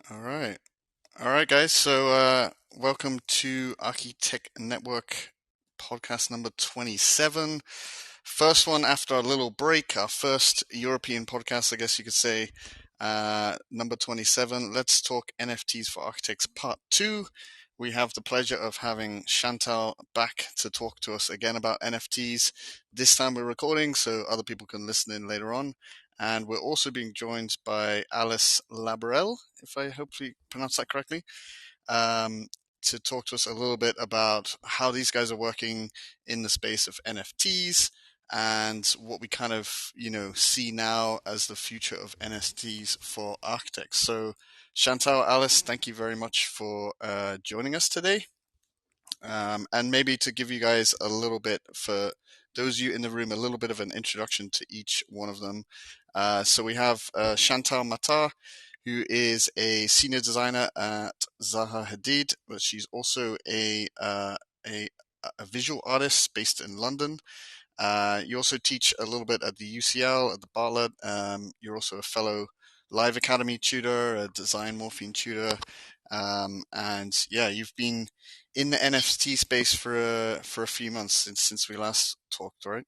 All right. All right, guys. So, welcome to ARCHI-TECH Network podcast number 27. First one after a little break, our first European podcast, I guess you could say, number 27. Let's talk NFTs for Architects part 2. We have the pleasure of having Chantal back to talk to us again about NFTs. This time we're recording so other people can listen in later on. And we're also being joined by Alice Labourel, if I hopefully pronounce that correctly, um, to talk to us a little bit about how these guys are working in the space of NFTs and what we kind of, see now as the future of NFTs for architects. So, Chantal, Alice, thank you very much for joining us today. And maybe to give you guys a little bit, for those of you in the room, a little bit of an introduction to each one of them. So we have Chantal Matar, who is a senior designer at Zaha Hadid, but she's also a visual artist based in London. You also teach a little bit at the UCL, at the Bartlett. You're also a fellow Live Academy tutor, a design morphine tutor. And yeah, you've been in the NFT space for a few months since we last talked, right?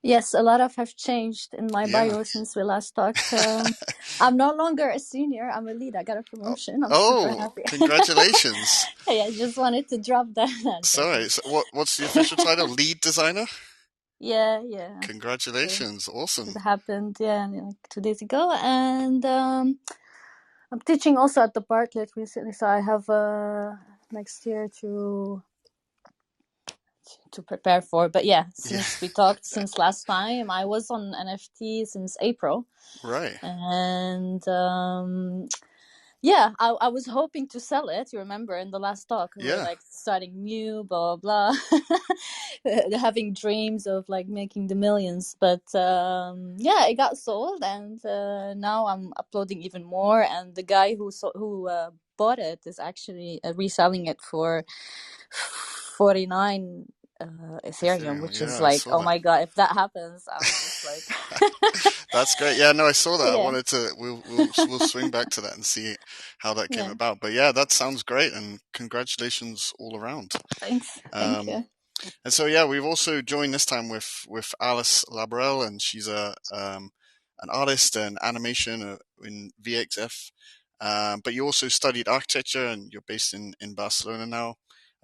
Yes, a lot of have changed in my Yeah. bio since we last talked. I'm no longer a senior. I'm a lead. I got a promotion. I'm super Oh, happy. congratulations. Hey, I just wanted to drop that. I'm joking. Sorry, so what's the official title? Lead designer? Yeah. So Congratulations. it Awesome. happened, yeah, like 2 days ago. And I'm teaching also at the Bartlett recently. So I have next year to prepare for. But yeah, Yeah, since we talked since last time, I was on NFT since April. right. And yeah, I was hoping to sell it. You remember in the last talk, we were Yeah. like starting new, blah blah blah, having dreams of like making the millions. But yeah, it got sold, and now I'm uploading even more. And the guy who bought it is actually reselling it for 49 Ethereum, Ethereum. which is Yeah, I like, saw oh that. my god, if that happens, I'm just like, That's great. Yeah, no, I saw that. I yeah, wanted to. We'll swing back to that and see how that came yeah. about. But yeah, that sounds great, and congratulations all around. Thanks, thank Um, you. and so yeah, we've also joined this time with Alice Labrel, and she's a an artist and animation in VXF. But you also studied architecture, and you're based in Barcelona now.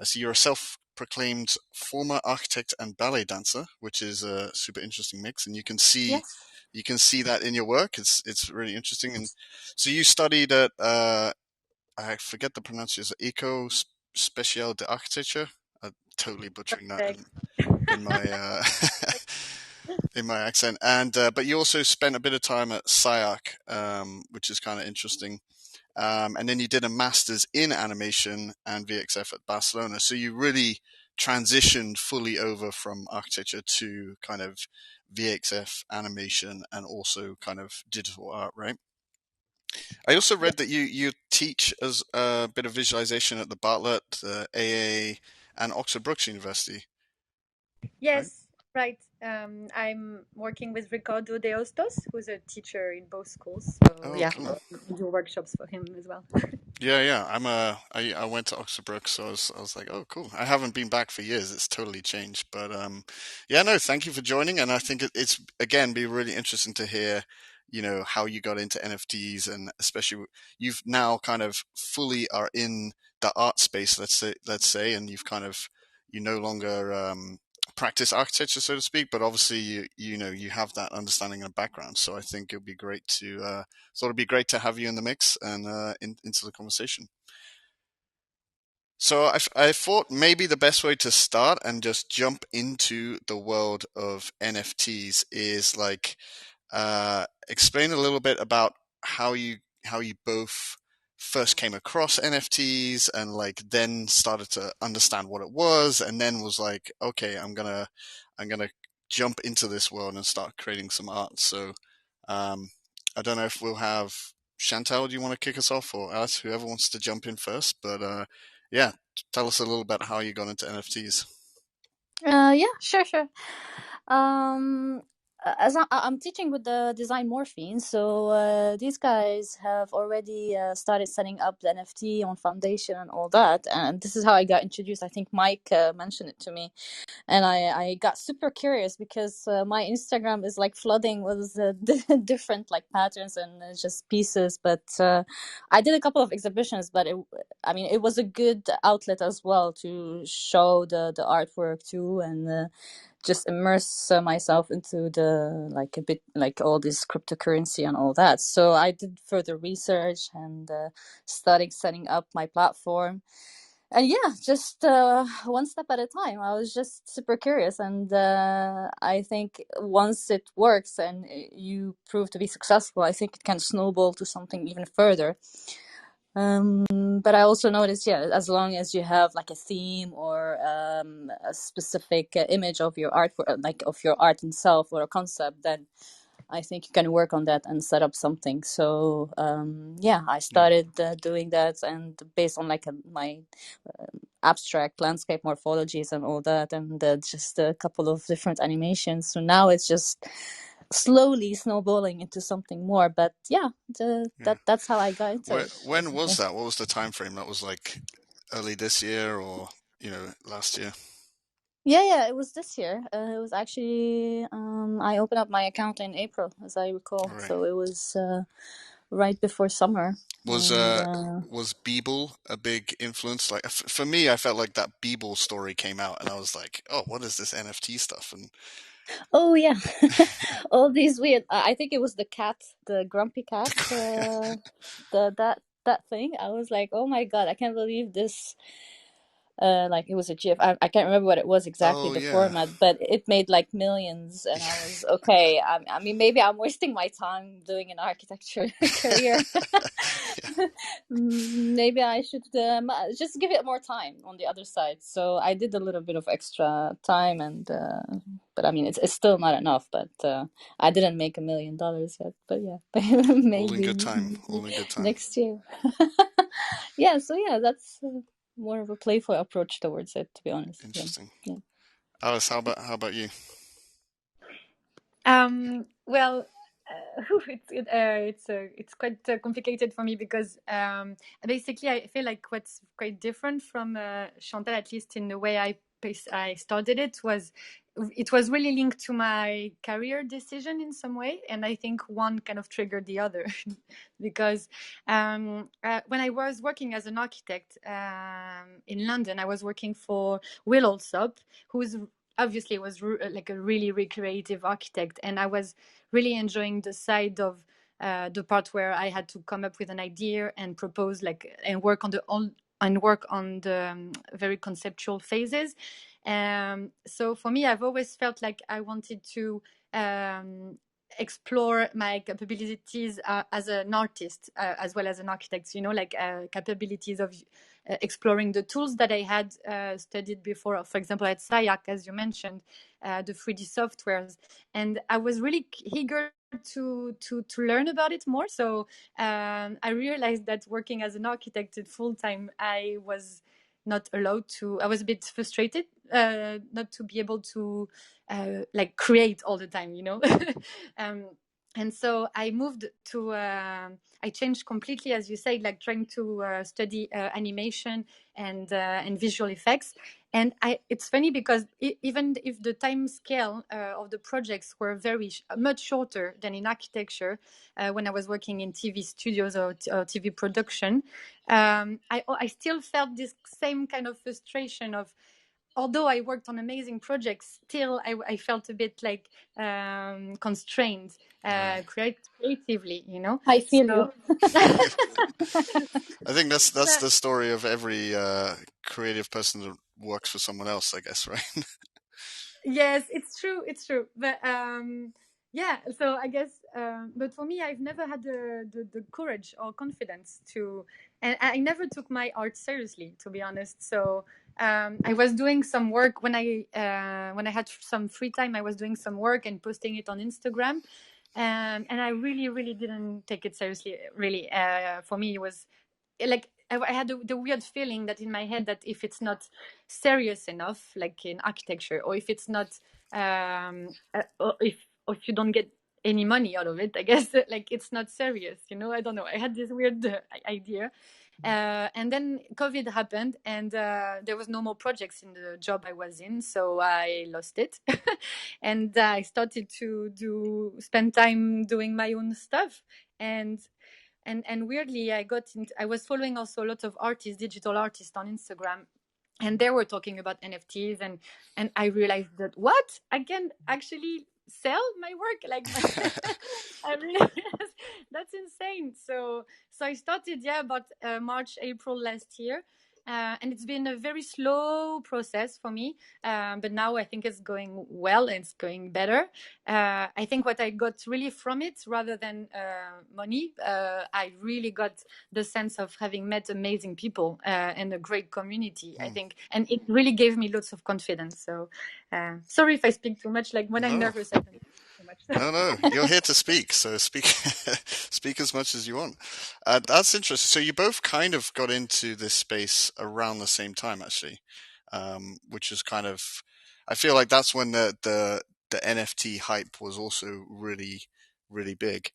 I see you're a self-proclaimed former architect and ballet dancer, which is a super interesting mix, and Yes. you can see that in your work. It's really interesting. And so you studied at I forget the pronunciation, Eco Special de Architecture. I'm totally butchering that Perfect. in my in my accent. And but you also spent a bit of time at SciArc, which is kind of interesting. And then you did a master's in animation and VXF at Barcelona. So you really transitioned fully over from architecture to kind of VXF animation and also kind of digital art, right? I also read that you teach as a bit of visualization at the Bartlett, the AA, and Oxford Brookes University, right? Yes, right. I'm working with Ricardo de Hostos, who's a teacher in both schools. So Oh, yeah, cool. we do workshops for him as well. Yeah. I went to Oxford Brookes, so I was like, oh, cool. I haven't been back for years. It's totally changed, but yeah, no, thank you for joining, and I think it's again be really interesting to hear, how you got into NFTs, and especially you've now kind of fully are in the art space, let's say, and you've kind of you no longer practice architecture, so to speak, but obviously you have that understanding and background. So I think it'd be great to thought it'd be great to have you in the mix and into the conversation. So I thought maybe the best way to start and just jump into the world of NFTs is like explain a little bit about how you both first came across NFTs and like then started to understand what it was and then was like, okay, I'm gonna jump into this world and start creating some art. So I don't know if we'll have Chantal, do you want to kick us off, or Alice, whoever wants to jump in first? But yeah, tell us a little bit how you got into NFTs. Yeah, sure. Um, as I'm teaching with the design morphine, so these guys have already started setting up the NFT on Foundation and all that, and this is how I got introduced. I think Mike mentioned it to me, and I got super curious because my Instagram is like flooding with different like patterns and just pieces. But I did a couple of exhibitions, but I mean, it was a good outlet as well to show the artwork too, and just immerse myself into the like a bit like all this cryptocurrency and all that. So I did further research and started setting up my platform. And yeah, just one step at a time. I was just super curious, and I think once it works and you prove to be successful, I think it can snowball to something even further. But I also noticed, yeah, as long as you have like a theme or a specific image of your art, like of your art itself or a concept, then I think you can work on that and set up something. So yeah, I started doing that, and based on like my abstract landscape morphologies and all that, and just a couple of different animations. So now it's just slowly snowballing into something more. But yeah, that's how I got into it, When was basically. that? What was the time frame? That was like early this year or, last year? Yeah, it was this year. It was actually I opened up my account in April, as I recall. All right. So it was right before summer, Was and uh was Beeble a big influence? Like for me, I felt like that Beeble story came out, and I was like, "Oh, what is this NFT stuff?" And oh yeah, all these weird. I think it was the cat, the grumpy cat, that thing. I was like, oh my god, I can't believe this. Like it was a GIF. I can't remember what it was exactly, oh the yeah, format, but it made like millions, and I was okay. I mean, maybe I'm wasting my time doing an architecture career. yeah, Maybe I should just give it more time on the other side. So I did a little bit of extra time, and but I mean, it's still not enough. But I didn't make $1 million yet. But yeah, all in good maybe, time, maybe all in good time. next year. Yeah. So yeah, that's. More of a playful approach towards it, to be honest. Yeah, Interesting. yeah. Alice, how about you? Well, it's quite complicated for me because basically I feel like what's quite different from Chantal, at least in the way I started it, was it was really linked to my career decision in some way, and I think one kind of triggered the other because when I was working as an architect in London, I was working for Will Alsop, who's obviously was like a really, really creative architect, and I was really enjoying the side of the part where I had to come up with an idea and propose like and work on the very conceptual phases. So for me, I've always felt like I wanted to explore my capabilities as an artist as well as an architect, like capabilities of exploring the tools that I had studied before, for example, at SciArc, as you mentioned, the 3D softwares. And I was really eager to learn about it more. So I realized that working as an architect full time, I was not allowed to. I was a bit frustrated not to be able to like create all the time, um, and so I moved to. I changed completely, as you said, like trying to study animation and visual effects. And it's funny because even if the time scale of the projects were much shorter than in architecture, when I was working in TV studios or TV production, I still felt this same kind of frustration of, although I worked on amazing projects, still I felt a bit like constrained Right. creatively, I feel So you. I think that's but the story of every creative person that works for someone else, I guess, right? yes, it's true, but yeah, so I guess but for me, I've never had the courage or confidence to, and I never took my art seriously, to be honest. So I was doing some work when I had some free time. I was doing some work and posting it on Instagram, and I really, really didn't take it seriously. Really, for me, it was like I had the weird feeling that in my head that if it's not serious enough, like in architecture, or if it's not, or if if you don't get any money out of it, I guess like it's not serious, you know. I don't know. I had this weird idea. And then COVID happened, and there was no more projects in the job I was in, so I lost it. And I started to spend time doing my own stuff. And weirdly, I was following also a lot of artists, digital artists on Instagram, and they were talking about NFTs, and I realized that what, I can actually sell my work, like my I realized that's insane. So I started, yeah, about March, April last year. And it's been a very slow process for me, but now I think it's going well and it's going better. I think what I got really from it, rather than money, I really got the sense of having met amazing people and a great community, I think. And it really gave me lots of confidence. So sorry if I speak too much. Like when I'm No, nervous, I don't speak too much. no. You're here to speak, so speak, speak as much as you want. That's interesting. So you both kind of got into this space around the same time, actually, which is kind of. I feel like that's when the NFT hype was also really, really big.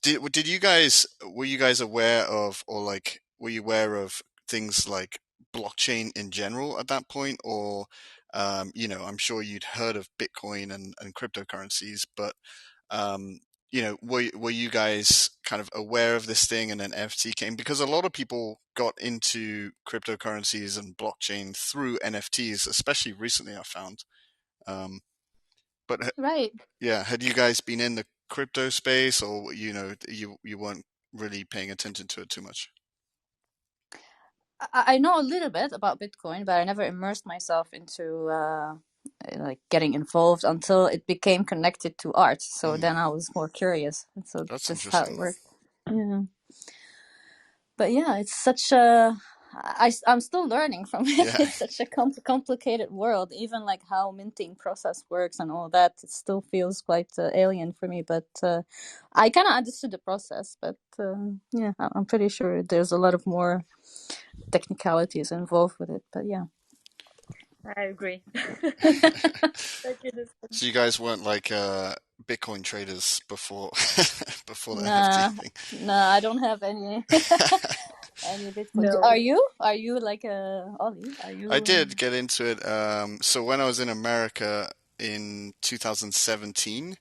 Did you guys were you guys aware of, or like were you aware of things like blockchain in general at that point, or I'm sure you'd heard of Bitcoin and cryptocurrencies, but um, were you guys kind of aware of this thing and then NFT came? Because a lot of people got into cryptocurrencies and blockchain through NFTs, especially recently, I found. Um, but Right. yeah, had you guys been in the crypto space, or you weren't really paying attention to it too much? I know a little bit about Bitcoin, but I never immersed myself into like getting involved until it became connected to art. So Mm, then I was more curious. So that's this is how it interesting. worked. Yeah. But yeah, it's such a. I'm still learning from it. Yeah. It's such a complicated world. Even like how minting process works and all that, it still feels quite alien for me. But I kind of understood the process. But yeah, I'm pretty sure there's a lot of more technicalities involved with it. But yeah. I agree. Like it is. So you guys weren't like Bitcoin traders before before the NFT Nah, thing. nah, I don't have any any Bitcoin. Are No. you? Are you like Ollie? Are I you? did get into it. So when I was in America in 2017,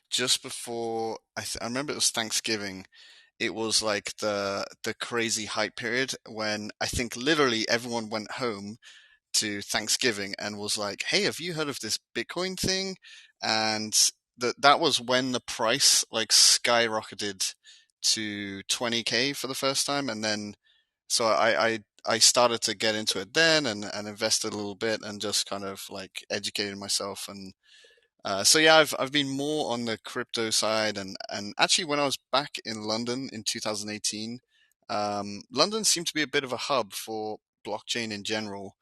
just before I remember it was Thanksgiving. It was like the crazy hype period when I think literally everyone went home to Thanksgiving and was like, "Hey, have you heard of this Bitcoin thing?" And that was when the price like skyrocketed to 20K for the first time, and then so I started to get into it then and invested a little bit and just kind of like educated myself. And so yeah, I've been more on the crypto side, and actually when I was back in London in 2018, London seemed to be a bit of a hub for blockchain in general,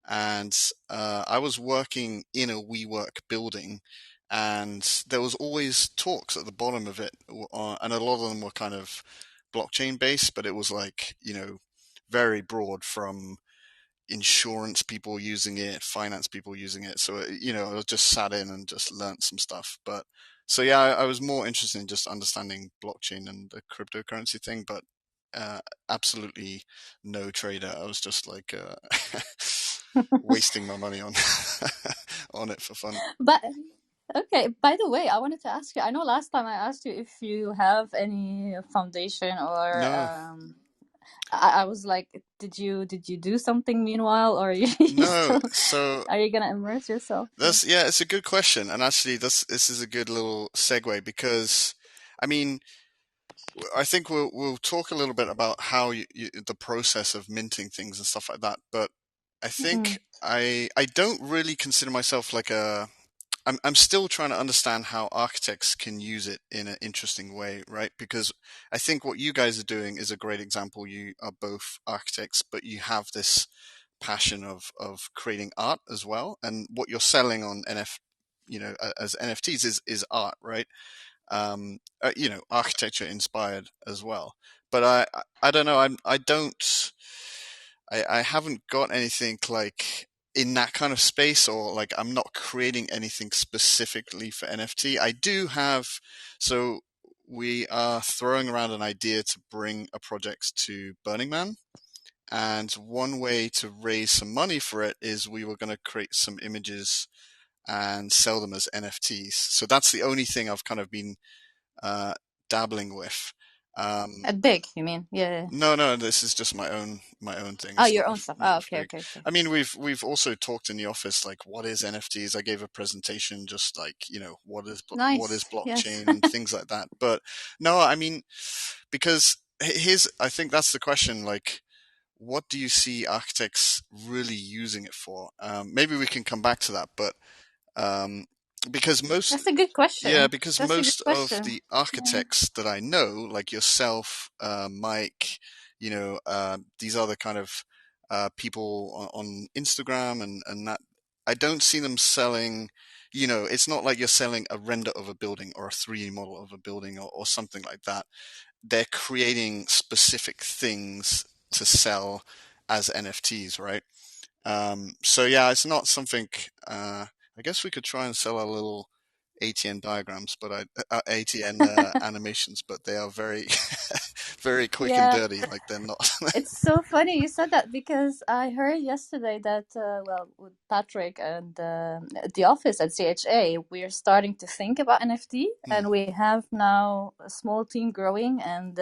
and I was working in a WeWork building, and there was always talks at the bottom of it, and a lot of them were kind of blockchain based, but it was like very broad, from insurance people using it, finance people using it. So, I just sat in and just learned some stuff. But so, yeah, I was more interested in just understanding blockchain and the cryptocurrency thing, but absolutely no trader. I was just like wasting my money on on it for fun. But okay. By the way, I wanted to ask you. I know last time I asked you if you have any foundation or No, I was like, did you do something meanwhile, or you no. still So are you gonna immerse yourself? Yeah. that's yeah, it's a good question, and actually, this is a good little segue because, I mean, I think we'll talk a little bit about how the process of minting things and stuff like that. But I Mm-mm. think I don't really consider myself like a. I'm still trying to understand how architects can use it in an interesting way, right? Because I think what you guys are doing is a great example. You are both architects, but you have this passion of creating art as well, and what you're selling on as NFTs is art, right? Architecture inspired as well. But I don't know. I don't. I haven't got anything like. in that kind of space, or like I'm not creating anything specifically for NFT. I do have, so we are throwing around an idea to bring a project to Burning Man. And one way to raise some money for it is we were going to create some images and sell them as NFTs. So that's the only thing I've kind of been uh, dabbling with. At big, you mean? Yeah. No, this is just my own thing. Oh, It's your not own with stuff. not Oh, with okay, big. okay, okay. I mean, we've also talked in the office like what is NFTs. I gave a presentation just like what is Nice. Yes. blockchain and things like that. But no, I mean, because here's I think that's the question. Like, what do you see architects really using it for? Maybe we can come back to that, but um, because most That's a good yeah, question. because That's a good most of question. the Yeah. architects that I know, like yourself, Mike, these other kind of people on Instagram and that, I don't see them selling, it's not like you're selling a render of a building or a 3D model of a building or something like that. They're creating specific things to sell as NFTs, right? So yeah, it's not something. I guess we could try and sell our little ATN diagrams, but ATN animations, but they are very, very quick and Yeah. dirty. Like they're not. It's so funny you said that because I heard yesterday that, well, with Patrick and at the office at CHA, we're starting to think about NFT, Hmm, and we have now a small team growing, and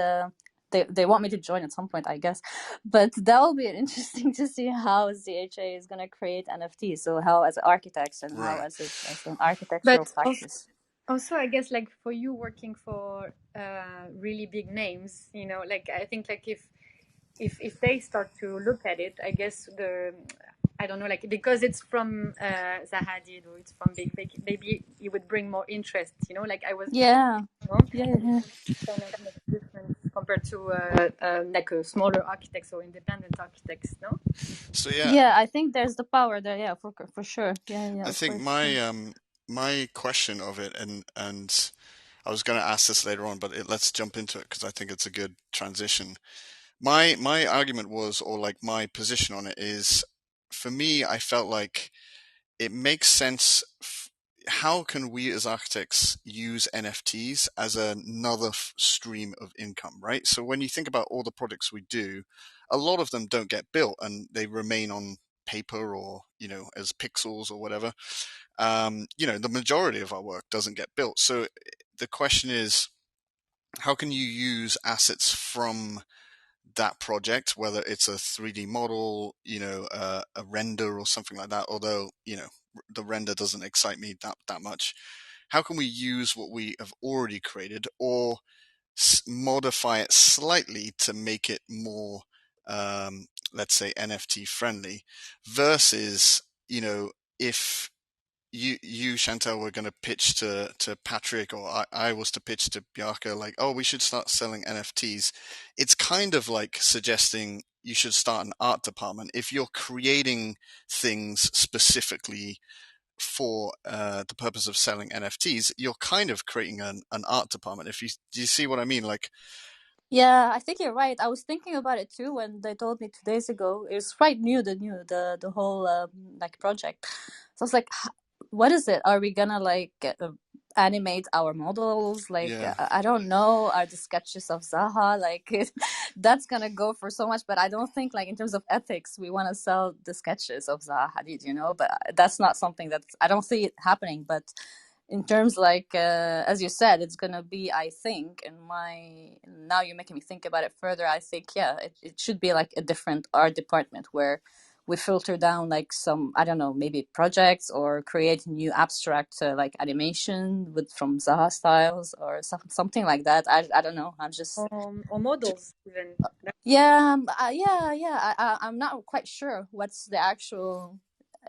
they want me to join at some point, I guess. But that will be interesting to see how CHA is going to create NFTs. So how as architects and how right. as an architectural But practice. also, I guess like for you working for really big names, like I think like if they start to look at it, I guess I don't know, like because it's from Zahadid or it's from big, maybe it would bring more interest. Like I was, Yeah, you know, yeah, yeah. kind of make a difference compared to like a smaller architects or independent architects. No. So yeah, Yeah, I think there's the power there. Yeah, for sure. Yeah, yeah, I of think course. Yeah. my question of it, and I was going to ask this later on, but let's jump into it because I think it's a good transition. My argument was, or like my position on it is, for me, I felt like it makes sense. How can we as architects use NFTs as another stream of income, right? So when you think about all the projects we do, a lot of them don't get built and they remain on paper or, as pixels or whatever. The majority of our work doesn't get built. So the question is, how can you use assets from that project, whether it's a 3D model, a render or something like that, although, the render doesn't excite me that much. How can we use what we have already created or modify it slightly to make it more, let's say, NFT friendly versus, if you Chantal were going to pitch to Patrick, or I was to pitch to Bianca, like, oh, we should start selling NFTs. It's kind of like suggesting you should start an art department if you're creating things specifically for the purpose of selling NFTs. You're kind of creating an art department. Do you see what I mean? Like, Yeah, I think you're right. I was thinking about it too when they told me 2 days ago. It was quite new, the whole like project. So I was like, what is it? Are we gonna like animate our models? Like yeah, I don't know. Are the sketches of Zaha like that's gonna go for so much? But I don't think like in terms of ethics, we want to sell the sketches of Zaha Hadid, you know. But that's not something that I don't see it happening. But in terms like as you said, it's gonna be, I think, in my, now you're making me think about it further. I think, yeah, it should be like a different art department where we filter down like some, I don't know, maybe projects or create new abstract like animation with from Zaha styles or something like that. I don't know, I'm just Or models even. yeah, I'm not quite sure what's the actual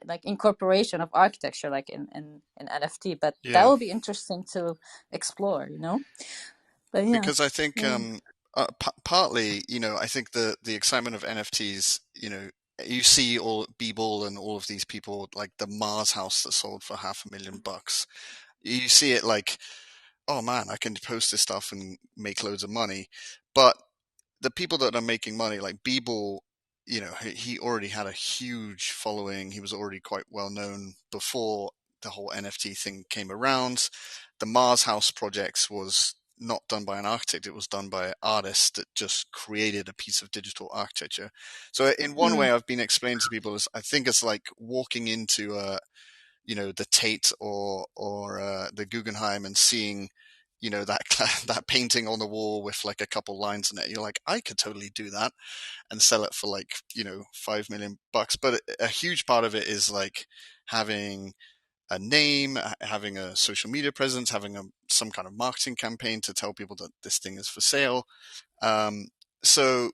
like incorporation of architecture like in NFT, but that yeah. will be interesting to explore, you know. But yeah, Because I think yeah, partly, I think the excitement of NFTs, you see all B-Ball and all of these people, like the Mars house that sold for $500,000. You see it like, oh man, I can post this stuff and make loads of money. But the people that are making money, like B-Ball, he already had a huge following. He was already quite well known before the whole NFT thing came around. The Mars House projects was not done by an architect. It was done by an artist that just created a piece of digital architecture. So in one way, Mm. I've been explaining to people is I think it's like walking into the Tate or the Guggenheim and seeing that that painting on the wall with like a couple lines in it. You're like, I could totally do that and sell it for like 5 million bucks. But a huge part of it is like having a name, having a social media presence, having some kind of marketing campaign to tell people that this thing is for sale. So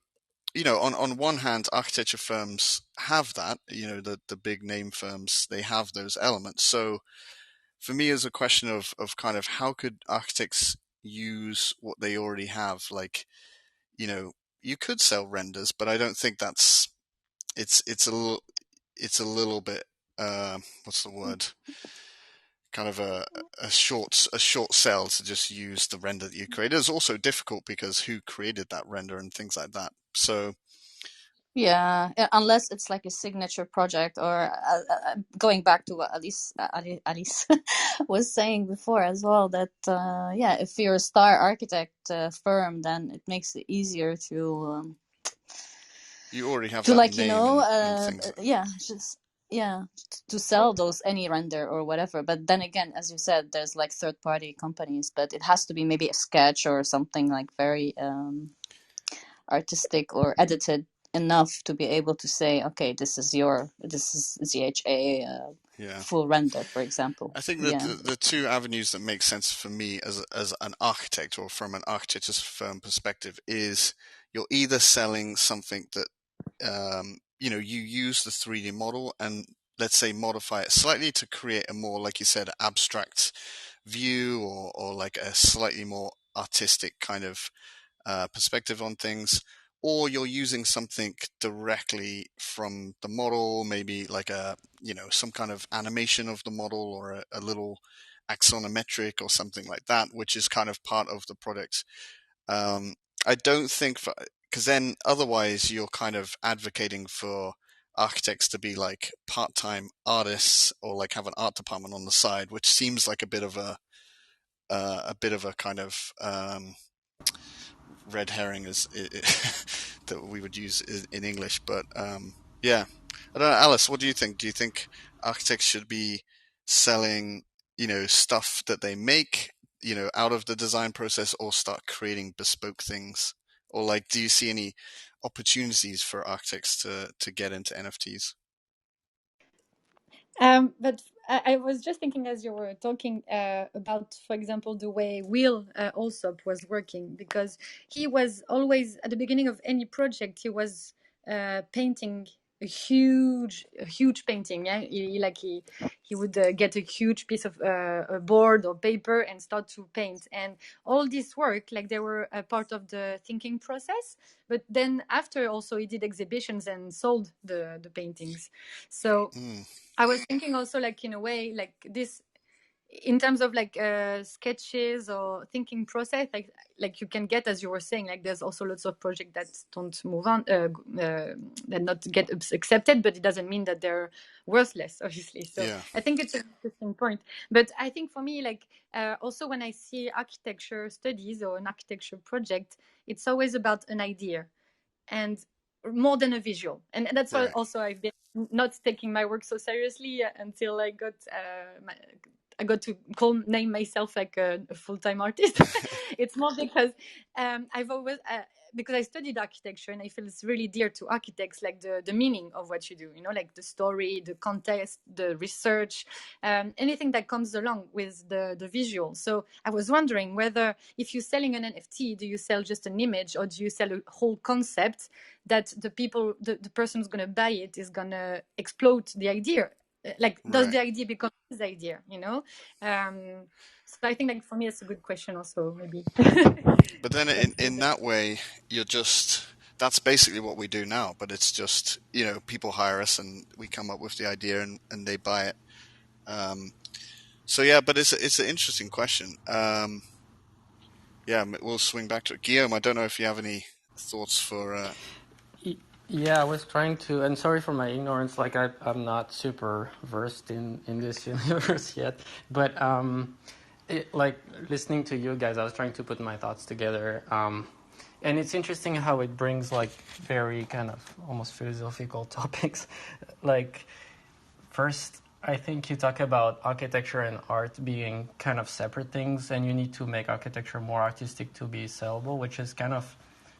on one hand, architecture firms have that. The big name firms, they have those elements. So for me, it's a question of kind of how could architects use what they already have. Like, you know, you could sell renders, but I don't think it's a little bit what's the word? Kind of a short sell to just use the render that you created. It's also difficult because who created that render and things like that. So Yeah, unless it's like a signature project, or going back to what Alice was saying before as well, that yeah, if you're a star architect firm, then it makes it easier you already have to that like name and things. yeah, just yeah, to sell those any render or whatever. But then again, as you said, there's like third party companies, but it has to be maybe a sketch or something like very artistic or edited enough to be able to say, okay, this is ZHA Yeah. full render, for example. I think that Yeah. the two avenues that make sense for me as an architect or from an architecture's firm perspective is you're either selling something that you use the 3D model and let's say modify it slightly to create a more, like you said, abstract view or like a slightly more artistic kind of perspective on things, or you're using something directly from the model, maybe like some kind of animation of the model or a little axonometric or something like that, which is kind of part of the product. Um, I don't think because then otherwise you're kind of advocating for architects to be like part-time artists or like have an art department on the side, which seems like a bit of a kind of red herring is that we would use in English. But yeah, I don't know, Alice. What do you think? Do you think architects should be selling, stuff that they make, out of the design process, or start creating bespoke things? Or like, do you see any opportunities for architects to get into NFTs? But I was just thinking as you were talking about, for example, the way Will Alsop was working, because he was always at the beginning of any project, he was painting a huge painting. Yeah, he would get a huge piece of a board or paper and start to paint, and all this work, like they were a part of the thinking process. But then after, also he did exhibitions and sold the paintings. So Mm, I was thinking also, like, in a way, like this, in terms of like sketches or thinking process, like you can get, as you were saying, like there's also lots of projects that don't move on, that not get accepted, but it doesn't mean that they're worthless, obviously. So yeah, I think it's an interesting point. But I think for me, like also when I see architecture studies or an architecture project, it's always about an idea, and more than a visual. And that's why right, also I've been not taking my work so seriously until I got to name myself like a full-time artist. It's more because I've always because I studied architecture, and I feel it's really dear to architects, like the meaning of what you do, like the story, the context, the research, anything that comes along with the visual. So I was wondering whether, if you're selling an NFT, do you sell just an image, or do you sell a whole concept that the person who's going to buy it is going to explode the idea? Like, does right. the idea become his idea? So I think, like, for me, it's a good question also, maybe. But then Let's go in there. that way, you're just that's basically what we do now. But it's just people hire us and we come up with the idea and they buy it. Um, so yeah, but it's an interesting question. Yeah, we'll swing back to it. Guillaume, I don't know if you have any thoughts for. Yeah, I was trying to, and sorry for my ignorance, like I'm not super versed in this universe yet, but like listening to you guys, I was trying to put my thoughts together, and it's interesting how it brings like very kind of almost philosophical topics. Like first, I think you talk about architecture and art being kind of separate things, and you need to make architecture more artistic to be sellable, which is kind of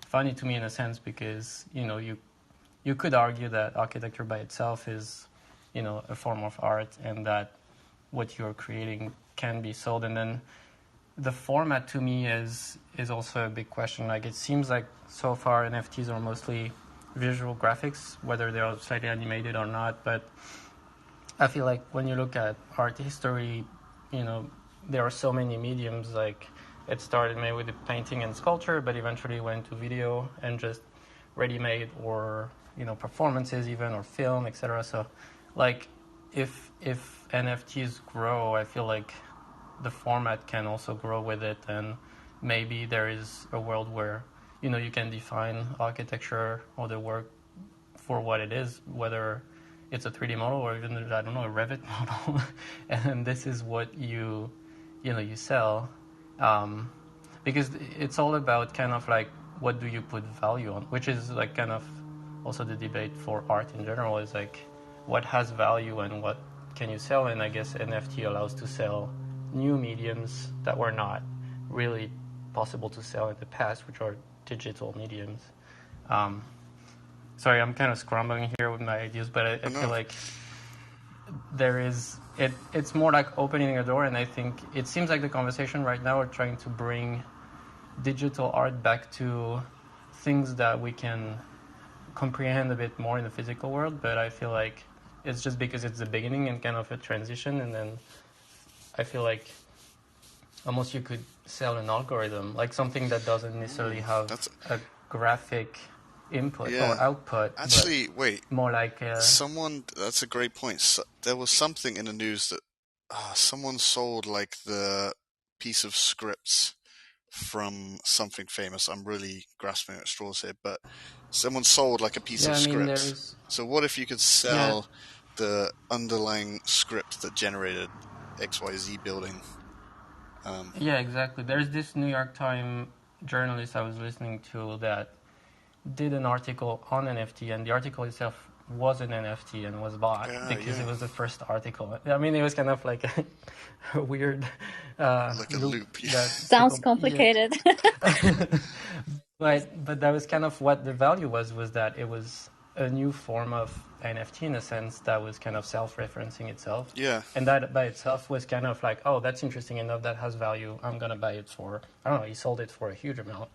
funny to me in a sense because you could argue that architecture by itself is, a form of art, and that what you're creating can be sold. And then the format to me is also a big question. Like it seems like so far NFTs are mostly visual graphics, whether they're slightly animated or not. But I feel like when you look at art history, you know, there are so many mediums. Like it started maybe with painting and sculpture, but eventually went to video and just ready-made, or performances even, or film, etc. So, like, if NFTs grow, I feel like the format can also grow with it, and maybe there is a world where you can define architecture or the work for what it is, whether it's a 3D model or even, I don't know, a Revit model, and this is what you sell, um, because it's all about kind of like what do you put value on, which is like kind of also the debate for art in general, is like what has value and what can you sell. And I guess NFT allows to sell new mediums that were not really possible to sell in the past, which are digital mediums. um, Sorry, I'm kind of scrambling here with my ideas, but I feel No, like there is it's more like opening a door. And I think it seems like the conversation right now are trying to bring digital art back to things that we can comprehend a bit more in the physical world. But I feel like it's just because it's the beginning and kind of a transition, and then I feel like almost you could sell an algorithm, like something that doesn't necessarily have that's a graphic input or yeah. output, but Actually, wait. more like That's a great point. There was something in the news that someone sold like the piece of scripts from something famous. I'm really grasping at straws here, but someone sold like a piece yeah. of I mean, script. there's So what if you could yeah, sell the underlying script that generated XYZ building? yeah, exactly. There's this New York Times journalist I was listening to that did an article on NFT, and the article itself was an NFT and was bought because it Yeah, was the first article. I mean, it was kind of like a weird like a loop loop. that Sounds people, yeah. complicated. But that was kind of what the value was that it was a new form of NFT in a sense that was kind of self-referencing itself, Yeah, and that by itself was kind of like, oh, that's interesting enough, that has value, I'm gonna buy it for, I don't know, he sold it for a huge amount.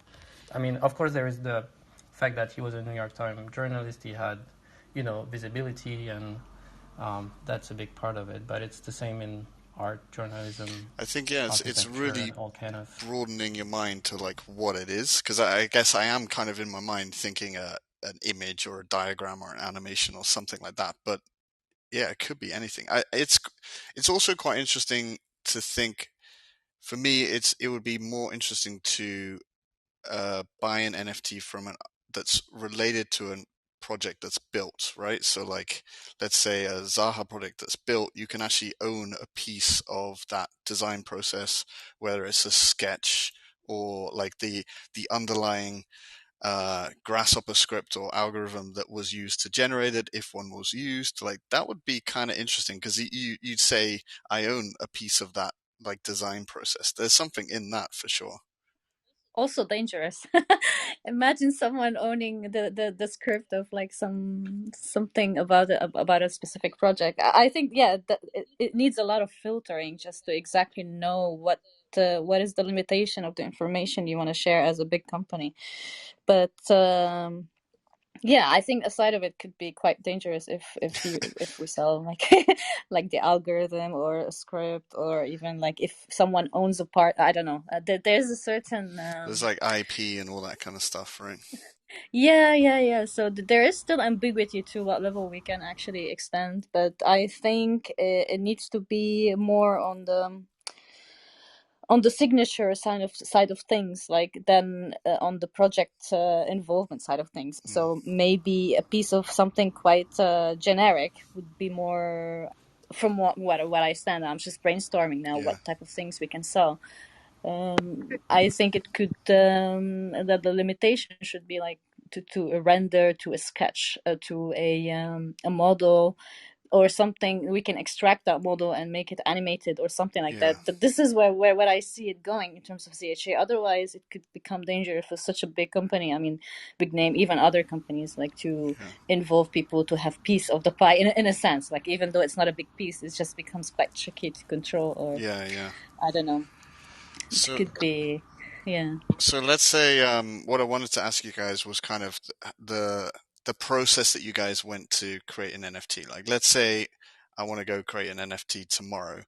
I mean, of course, there is the fact that he was a New York Times journalist, he had, visibility, and that's a big part of it. But it's the same in art, journalism, I think yeah, it's architecture, really all kind of. broadening your mind to like what it is, because I guess I am kind of in my mind thinking an image or a diagram or an animation or something like that, but yeah, it could be anything. It's also quite interesting to think. For me, it would be more interesting to buy an NFT from an that's related to a project that's built, right? So like, let's say a Zaha project that's built, you can actually own a piece of that design process, whether it's a sketch or like the underlying grasshopper script or algorithm that was used to generate it, if one was used. Like that would be kind of interesting, because you'd say I own a piece of that like design process. There's something in that for sure. Also dangerous. Imagine someone owning the script of like something about a specific project. I think yeah, that it needs a lot of filtering just to exactly know what is the limitation of the information you want to share as a big company. But yeah, I think a side of it could be quite dangerous if we sell like like the algorithm or a script, or even like if someone owns a part. I don't know. There's a certain There's like IP and all that kind of stuff, right? yeah. So there is still ambiguity to what level we can actually extend, but I think it needs to be more on the signature side of things, like than on the project involvement side of things. So maybe a piece of something quite generic would be more, from what I stand. I'm just brainstorming now what type of things we can sell. I think it could that the limitation should be like to a render, to a sketch, to a model, or something. We can extract that model and make it animated or something like that. But this is where I see it going in terms of CHA. Otherwise, it could become dangerous for such a big company. I mean, big name, even other companies, like to involve people to have piece of the pie in a sense. Like even though it's not a big piece, it just becomes quite tricky to control. Or I don't know. It could be, yeah. So let's say what I wanted to ask you guys was kind of the process that you guys went to create an NFT. Like, let's say I want to go create an NFT tomorrow.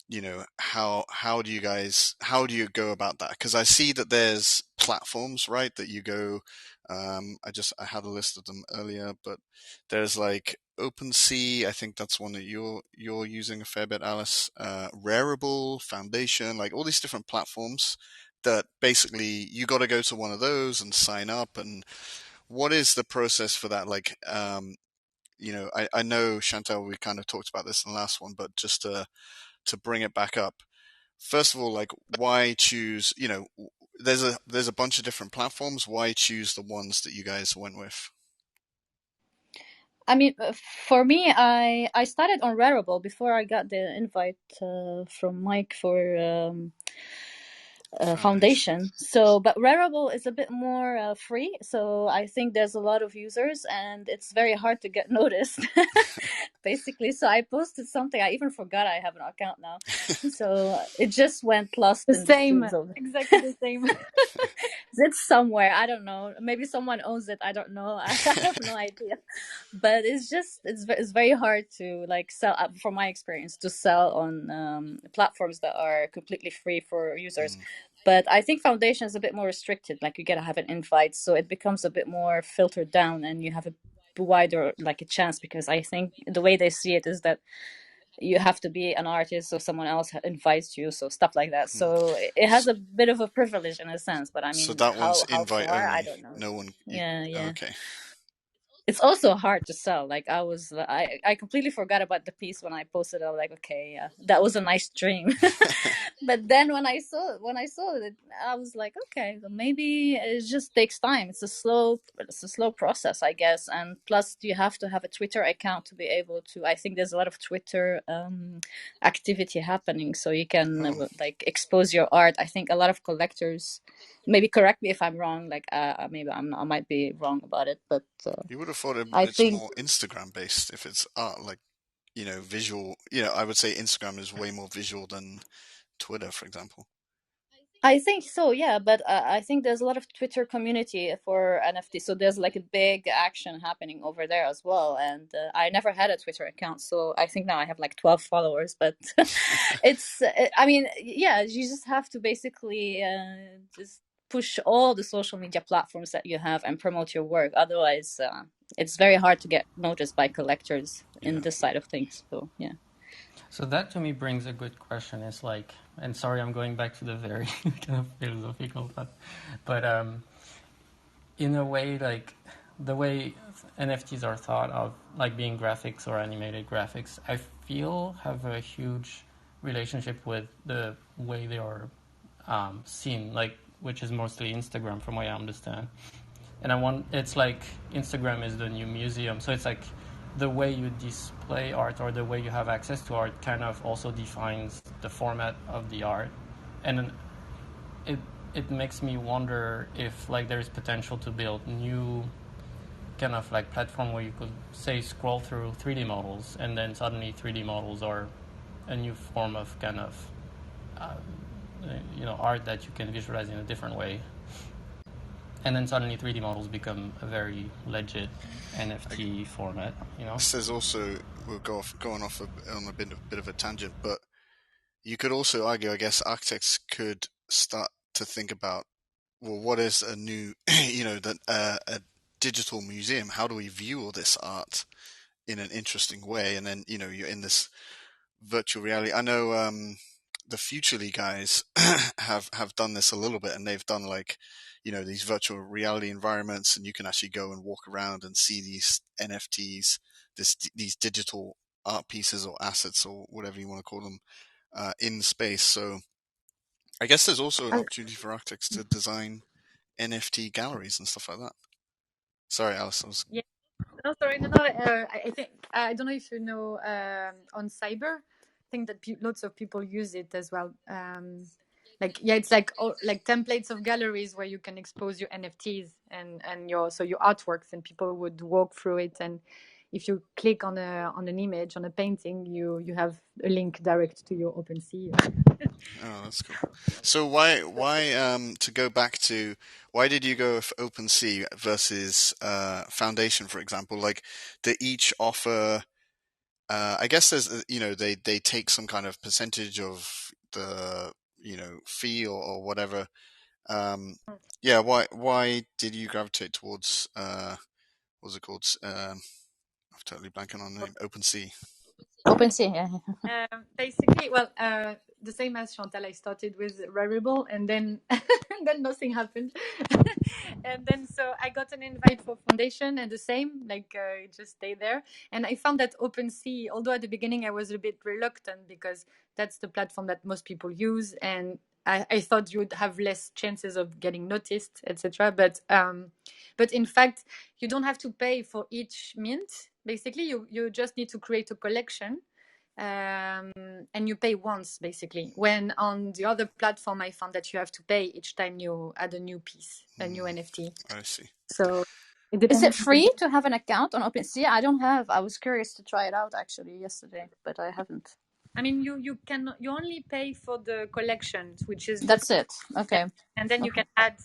You know, how do you go about that? Because I see that there's platforms, right, that you go. I had a list of them earlier, but there's like OpenSea. I think that's one that you're using a fair bit, Alice. Rarible, Foundation, like all these different platforms that basically you got to go to one of those and sign up. And what is the process for that? Like, you know, I know, Chantal, we kind of talked about this in the last one, but just to bring it back up, first of all, like, why choose, you know, there's a bunch of different platforms. Why choose the ones that you guys went with? I mean, for me, I started on Rarible before I got the invite from Mike for Foundation. So, but Rarible is a bit more free. So I think there's a lot of users, and it's very hard to get noticed. Basically, so I posted something. I even forgot I have an account now. So it just went lost The in the same, streams of exactly the same. it's somewhere. I don't know. Maybe someone owns it. I don't know. I have no idea. But it's very hard to like sell. From my experience, to sell on platforms that are completely free for users. But I think Foundation is a bit more restricted. Like you gotta have an invite, so it becomes a bit more filtered down, and you have a wider like a chance, because I think the way they see it is that you have to be an artist, so someone else invites you, so stuff like that. So it has a bit of a privilege in a sense, but I mean, so that one's how invite far, I only. don't know. No one. Yeah. Okay. It's also hard to sell. Like I completely forgot about the piece when I posted it. I was like, okay, that was a nice dream. But then when I saw it, I was like, okay, well, maybe it just takes time. It's a slow process, I guess. And plus, you have to have a Twitter account to be able to. I think there's a lot of Twitter activity happening, so you can like expose your art. I think a lot of collectors. Maybe correct me if I'm wrong. Like, maybe I might be wrong about it, but You would have thought I it's think more Instagram based if it's art, like, you know, visual. You know, I would say Instagram is way more visual than Twitter, for example. I think so, yeah. But I think there's a lot of Twitter community for NFT, so there's like a big action happening over there as well. And I never had a Twitter account, so I think now I have like 12 followers. But I mean, yeah, you just have to basically just push all the social media platforms that you have and promote your work. Otherwise, it's very hard to get noticed by collectors in this side of things. So yeah. So that to me brings a good question. It's like, and sorry, I'm going back to the very kind of philosophical, but in a way, like the way NFTs are thought of, like being graphics or animated graphics, I feel have a huge relationship with the way they are seen, like which is mostly Instagram, from what I understand. And it's like Instagram is the new museum, so it's like the way you display art or the way you have access to art kind of also defines the format of the art. And it makes me wonder if like there is potential to build new kind of like platform where you could say scroll through 3D models, and then suddenly 3D models are a new form of kind of art that you can visualize in a different way. And then suddenly 3D models become a very legit NFT format, you know? This is also, we'll going off on a bit of a tangent, but you could also argue, I guess, architects could start to think about, well, what is a new, you know, a digital museum? How do we view all this art in an interesting way? And then, you know, you're in this virtual reality. I know the Futurely guys have done this a little bit, and they've done like, these virtual reality environments, and you can actually go and walk around and see these NFTs, these digital art pieces or assets or whatever you want to call them, in space. So I guess there's also an opportunity for architects to design NFT galleries and stuff like that. Sorry, Alice. Yeah. No, sorry. No. I think I don't know if you know on Cyber. I think that lots of people use it as well. It's like templates of galleries where you can expose your NFTs and your artworks, and people would walk through it. And if you click on an image, on a painting, you have a link direct to your OpenSea. Oh, that's cool. So why to go back to, why did you go with OpenSea versus Foundation, for example? Like, they each offer, I guess there's, they take some kind of percentage of the, fee or whatever. Yeah, why did you gravitate towards what's it called? I'm totally blanking on the name. OpenSea. OpenSea, yeah. Basically, well, the same as Chantal, I started with Rarible, and then and then nothing happened. And then so I got an invite for Foundation, and the same, it just stayed there. And I found that OpenSea, although at the beginning I was a bit reluctant because that's the platform that most people use, and I thought you would have less chances of getting noticed, etc. But in fact, you don't have to pay for each mint. Basically, you just need to create a collection, and you pay once, basically. When on the other platform, I found that you have to pay each time you add a new piece, a new NFT. I see. So Is it free to have an account on OpenSea? I don't have. I was curious to try it out actually yesterday, but I haven't. I mean, you only pay for the collections, which is that's it. Okay. Yeah. And then you can add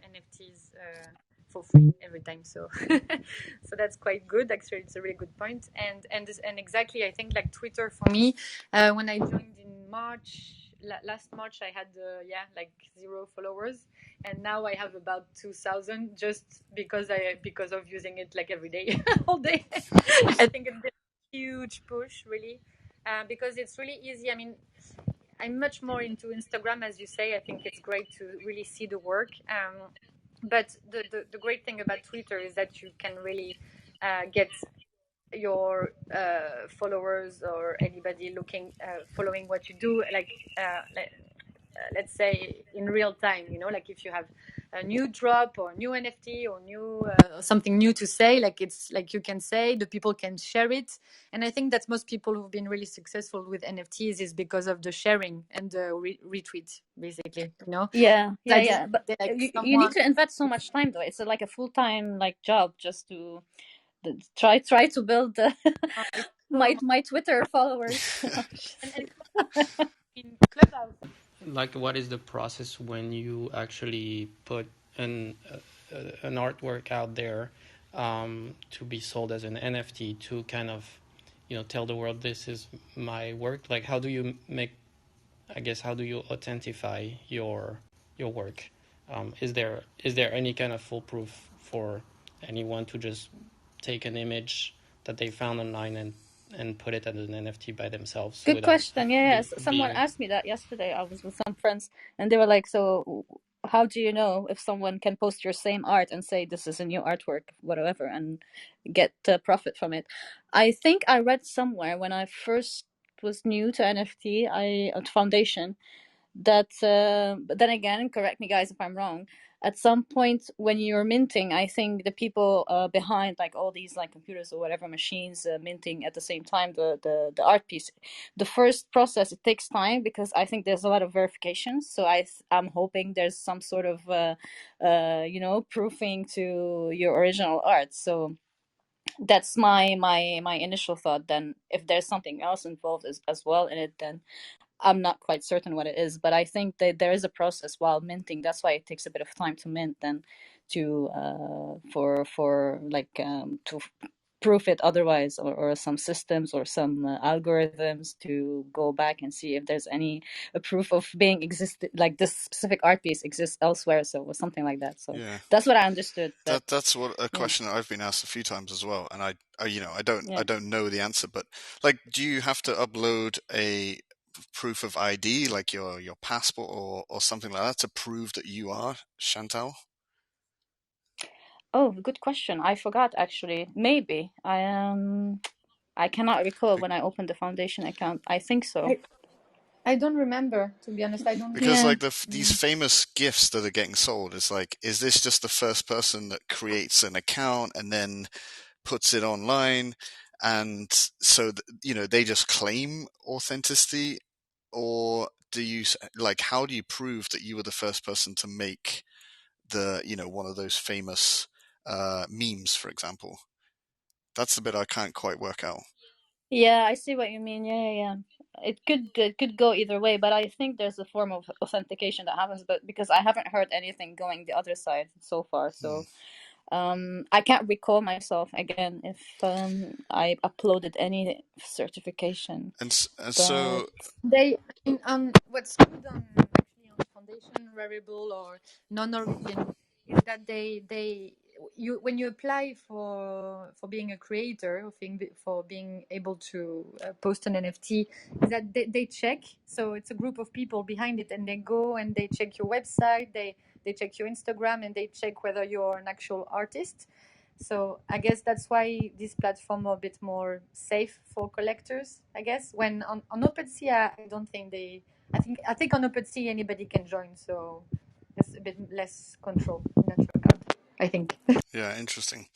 NFTs for free every time. So so that's quite good. Actually, it's a really good point. And exactly, I think like Twitter for me, when I joined in March. Last March I had 0 followers, and now I have about 2,000 just because of using it like every day, all day. I think it's been a huge push, really, because it's really easy. I mean, I'm much more into Instagram, as you say. I think it's great to really see the work. But the great thing about Twitter is that you can really get your followers or anybody following what you do, let's say in real time, like if you have a new drop or new NFT or new something new to say, like it's like you can say, the people can share it. And I think that most people who've been really successful with NFTs is because of the sharing and the retweet, basically, Yeah. But you need to invest so much time though. It's like a full-time job just to try to build my Twitter followers. and in Clubhouse. Like, what is the process when you actually put an artwork out there to be sold as an NFT to kind of, tell the world this is my work? Like, how do you authentify your work? Is there any kind of foolproof for anyone to just take an image that they found online and put it as an NFT by themselves? Good question. Yes, someone asked me that yesterday. I was with some friends, and they were like, "So, how do you know if someone can post your same art and say this is a new artwork, whatever, and get profit from it?" I think I read somewhere when I first was new to NFT, at Foundation, that but then again, correct me guys if I'm wrong, at some point when you're minting, I think the people behind all these computers or whatever machines minting at the same time the art piece, the first process, it takes time because I think there's a lot of verifications. So I'm hoping there's some sort of proofing to your original art. So that's my initial thought. Then if there's something else involved as well in it, then I'm not quite certain what it is, but I think that there is a process while minting. That's why it takes a bit of time to mint than to for to proof it otherwise, or some systems or some algorithms to go back and see if there's any a proof of being existed, like this specific art piece exists elsewhere, so or something like that. So yeah, that's what I understood. That's what a question that I've been asked a few times as well, and I don't know the answer, but do you have to upload proof of ID, like your passport or something like that, to prove that you are Chantal? Oh, good question. I forgot actually. Maybe. I cannot recall when I opened the foundation account. I think so. I don't remember, to be honest. I don't. Because Yeah. like these famous gifts that are getting sold, it's like, is this just the first person that creates an account and then puts it online, and so they just claim authenticity, or do you like, how do you prove that you were the first person to make the one of those famous memes, for example? That's the bit I can't quite work out. Yeah, I see what you mean. Yeah. It could go either way, but I think there's a form of authentication that happens, but because I haven't heard anything going the other side so far, so I can't recall myself again if I uploaded any certification. And But so They what's good on actually on foundation variable or non-origin is that they you when you apply for being a creator or for being able to post an NFT, is that they check. So it's a group of people behind it, and they go and they check your website, they check your Instagram, and they check whether you're an actual artist. So I guess that's why this platform are a bit more safe for collectors. I guess when on OpenSea, I don't think they. I think on OpenSea anybody can join, so there's a bit less control in that regard. I think. yeah, interesting.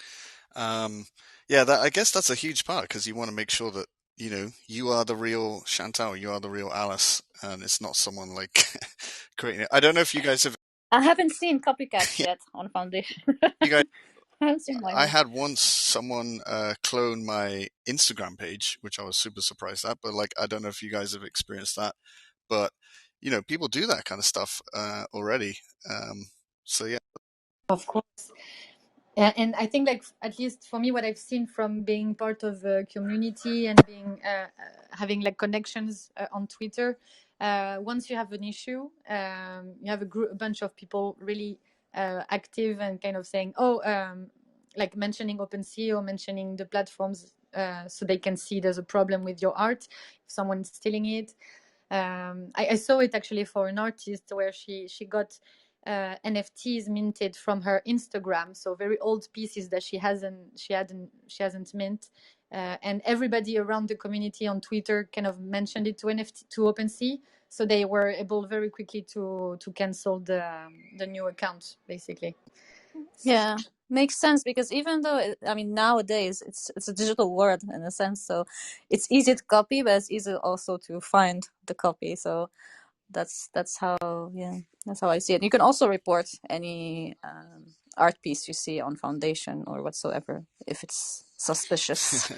Yeah, I guess that's a huge part, because you want to make sure that you are the real Chantal, you are the real Alice, and it's not someone like creating it. I don't know if you guys have. I haven't seen copycats Yeah, yet on foundation. you guys. I haven't seen my I work. had once someone clone my Instagram page, which I was super surprised at. But like, I don't know if you guys have experienced that, but people do that kind of stuff already. So yeah. Of course. And I think, like, at least for me, what I've seen from being part of a community and being having like connections on Twitter, once you have an issue, you have a bunch of people really active and kind of saying, oh, like mentioning OpenSea or mentioning the platforms, so they can see there's a problem with your art if someone's stealing it. I saw it actually for an artist where she got NFTs minted from her Instagram, so very old pieces that she hasn't mint, and everybody around the community on Twitter kind of mentioned it to NFT to OpenSea, so they were able very quickly to cancel the new account, basically. Yeah, makes sense because even though I mean nowadays it's a digital world in a sense, so it's easy to copy, but it's easy also to find the copy. So that's how that's how I see it. You can also report any art piece you see on foundation or whatsoever if it's suspicious.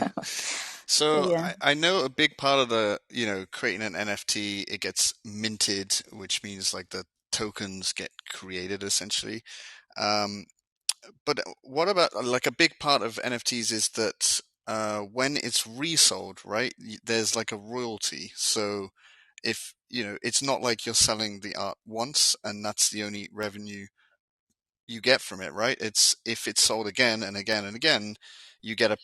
So So yeah. I know a big part of the creating an NFT, it gets minted, which means like the tokens get created essentially. Um, but what about like a big part of NFTs is that when it's resold, right? There's like a royalty. So if it's not like you're selling the art once and that's the only revenue you get from it, right? It's if it's sold again and again and again, you get a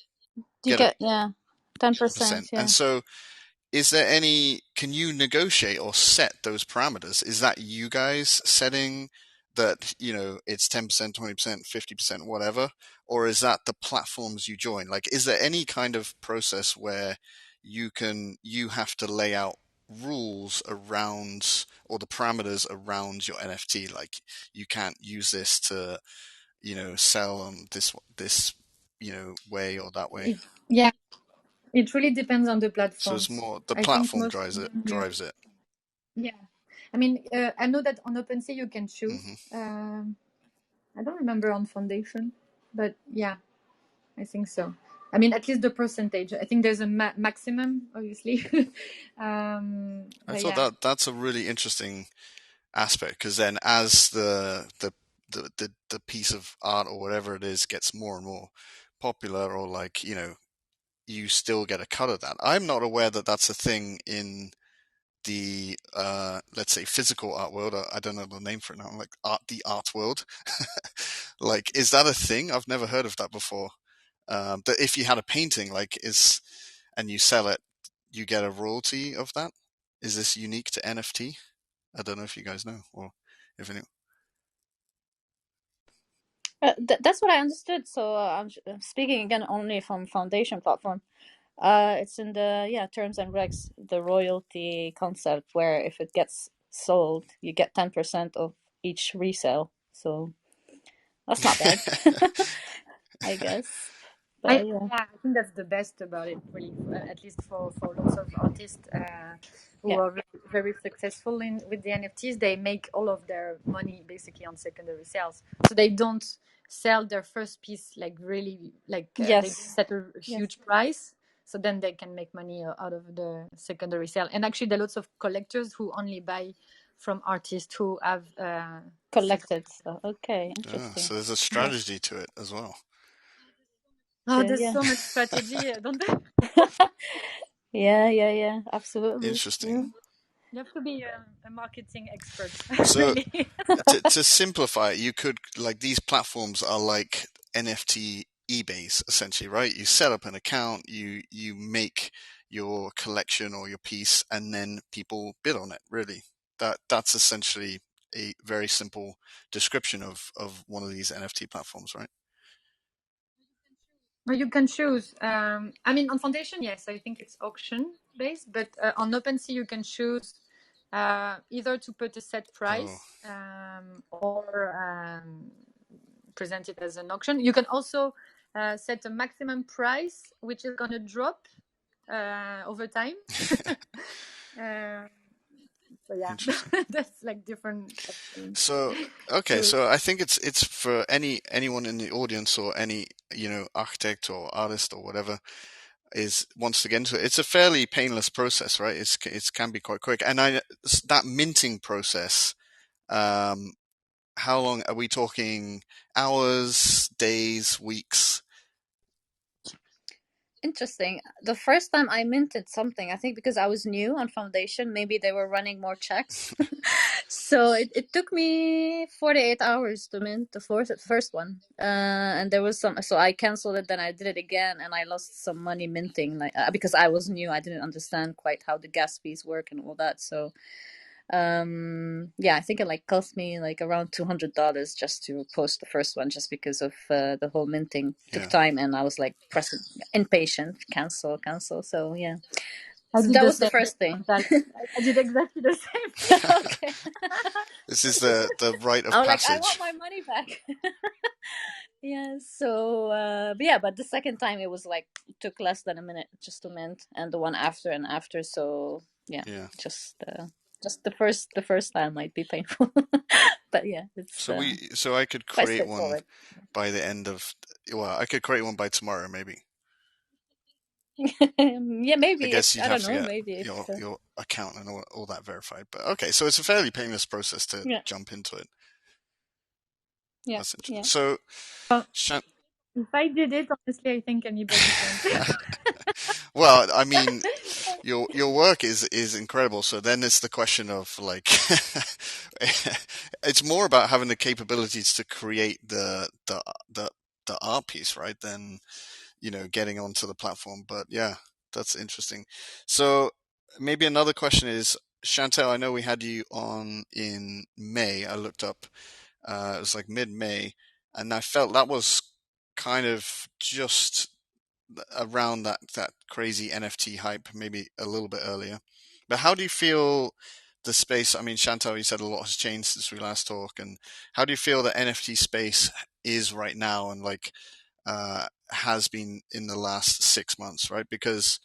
You get get 10%, percent. And yeah. so can you negotiate or set those parameters? Is that you guys setting that, it's 10%, 20%, 50%, whatever? Or is that the platforms you join? Like, is there any kind of process where you have to lay out rules around, or the parameters around your NFT? Like, you can't use this to, sell on this, way or that way. Yeah, it really depends on the So it's platforms. more the I think platform most drives of it, them, yeah. drives it. Yeah, I mean, I know that on OpenSea you can choose. Hmm. I don't remember on Foundation, but yeah, I think so. I mean, at least the percentage. I think there's a maximum, obviously. I But thought yeah, that's a really interesting aspect, because then as the piece of art or whatever it is gets more and more popular, or like you still get a cut of that. I'm not aware that that's a thing in the let's say physical art world. I don't know the name for it now. Like the art world. Like, is that a thing? I've never heard of that before. That if you had a painting, and you sell it, you get a royalty of that. Is this unique to NFT? I don't know if you guys know, or if any. That's what I understood. So I'm speaking again only from Foundation platform. It's in the terms and regs, the royalty concept, where if it gets sold, you get 10% of each resale. So that's not bad, I guess. But yeah, I think that's the best about it, really. At least for lots of artists who yeah, are very, very successful with the NFTs, they make all of their money basically on secondary sales. So they don't sell their first piece like really they don't yes, set a yes, huge price. So then they can make money out of the secondary sale. And actually, there are lots of collectors who only buy from artists who have collected. So okay, Ah, interesting. so there's a Yeah, strategy to it as well. Oh, so, there's yeah, so much strategy, don't there? yeah, absolutely. Interesting. Yeah. You have to be a marketing expert, So really. to simplify it, you could, like, these platforms are like NFT eBays essentially, right? You set up an account, you make your collection or your piece, and then people bid on it. Really, that's essentially a very simple description of one of these NFT platforms, right? Well, you can choose. I mean, on Foundation, yes, I think it's auction based, but on OpenSea, you can choose either to put a set Oh, price or present it as an auction. You can also set a maximum price, which is going to drop over time. uh, so yeah, interesting. that's like different options So okay, to. so I think it's for anyone in the audience, or any, architect or artist or whatever is wants to get into it. It's a fairly painless process, right? It can be quite quick, and that minting process. Um, how long are we talking? Hours, days, weeks? Interesting. The first time I minted something, I think because I was new on Foundation, maybe they were running more checks. So it took me 48 hours to mint the first one. And there was so I canceled it, then I did it again, and I lost some money minting, like because I was new, I didn't understand quite how the gas fees work and all that. So yeah, I think it like cost me like around $200 just to post the first one, just because of the whole minting took Yeah. time, and I was like pressing impatient, cancel, so yeah. I So did that the was the same, first thing. Chantal. I did exactly the same thing. Okay. This is the rite I of was like, I want passage. my money back. Yeah, so but the second time it was like it took less than a minute just to mint, and the one after and after, so yeah, Yeah. just the first time might be painful. But yeah, it's So I could quite create one straightforward. by the end of, well, I could create one by tomorrow, maybe. Yeah, I maybe guess if you'd I have don't to know, get maybe if your account and all that verified. But okay, so it's a fairly painless process to yeah, jump into it. yeah, That's interesting. yeah. So, Well, Shan- if I did it, honestly, I think anybody can. well, I mean, your work is incredible. So then it's the question of, like, it's more about having the capabilities to create the art piece, right? Than, getting onto the platform. But yeah, that's interesting. So maybe another question is, Chantal, I know we had you on in May. I looked up, it was like mid-May, and I felt that was kind of just around that crazy NFT hype, maybe a little bit earlier. But how do you feel the space? I mean, Chantal, you said a lot has changed since we last talked, and how do you feel the NFT space is right now, and like, has been in the last 6 months, right? Because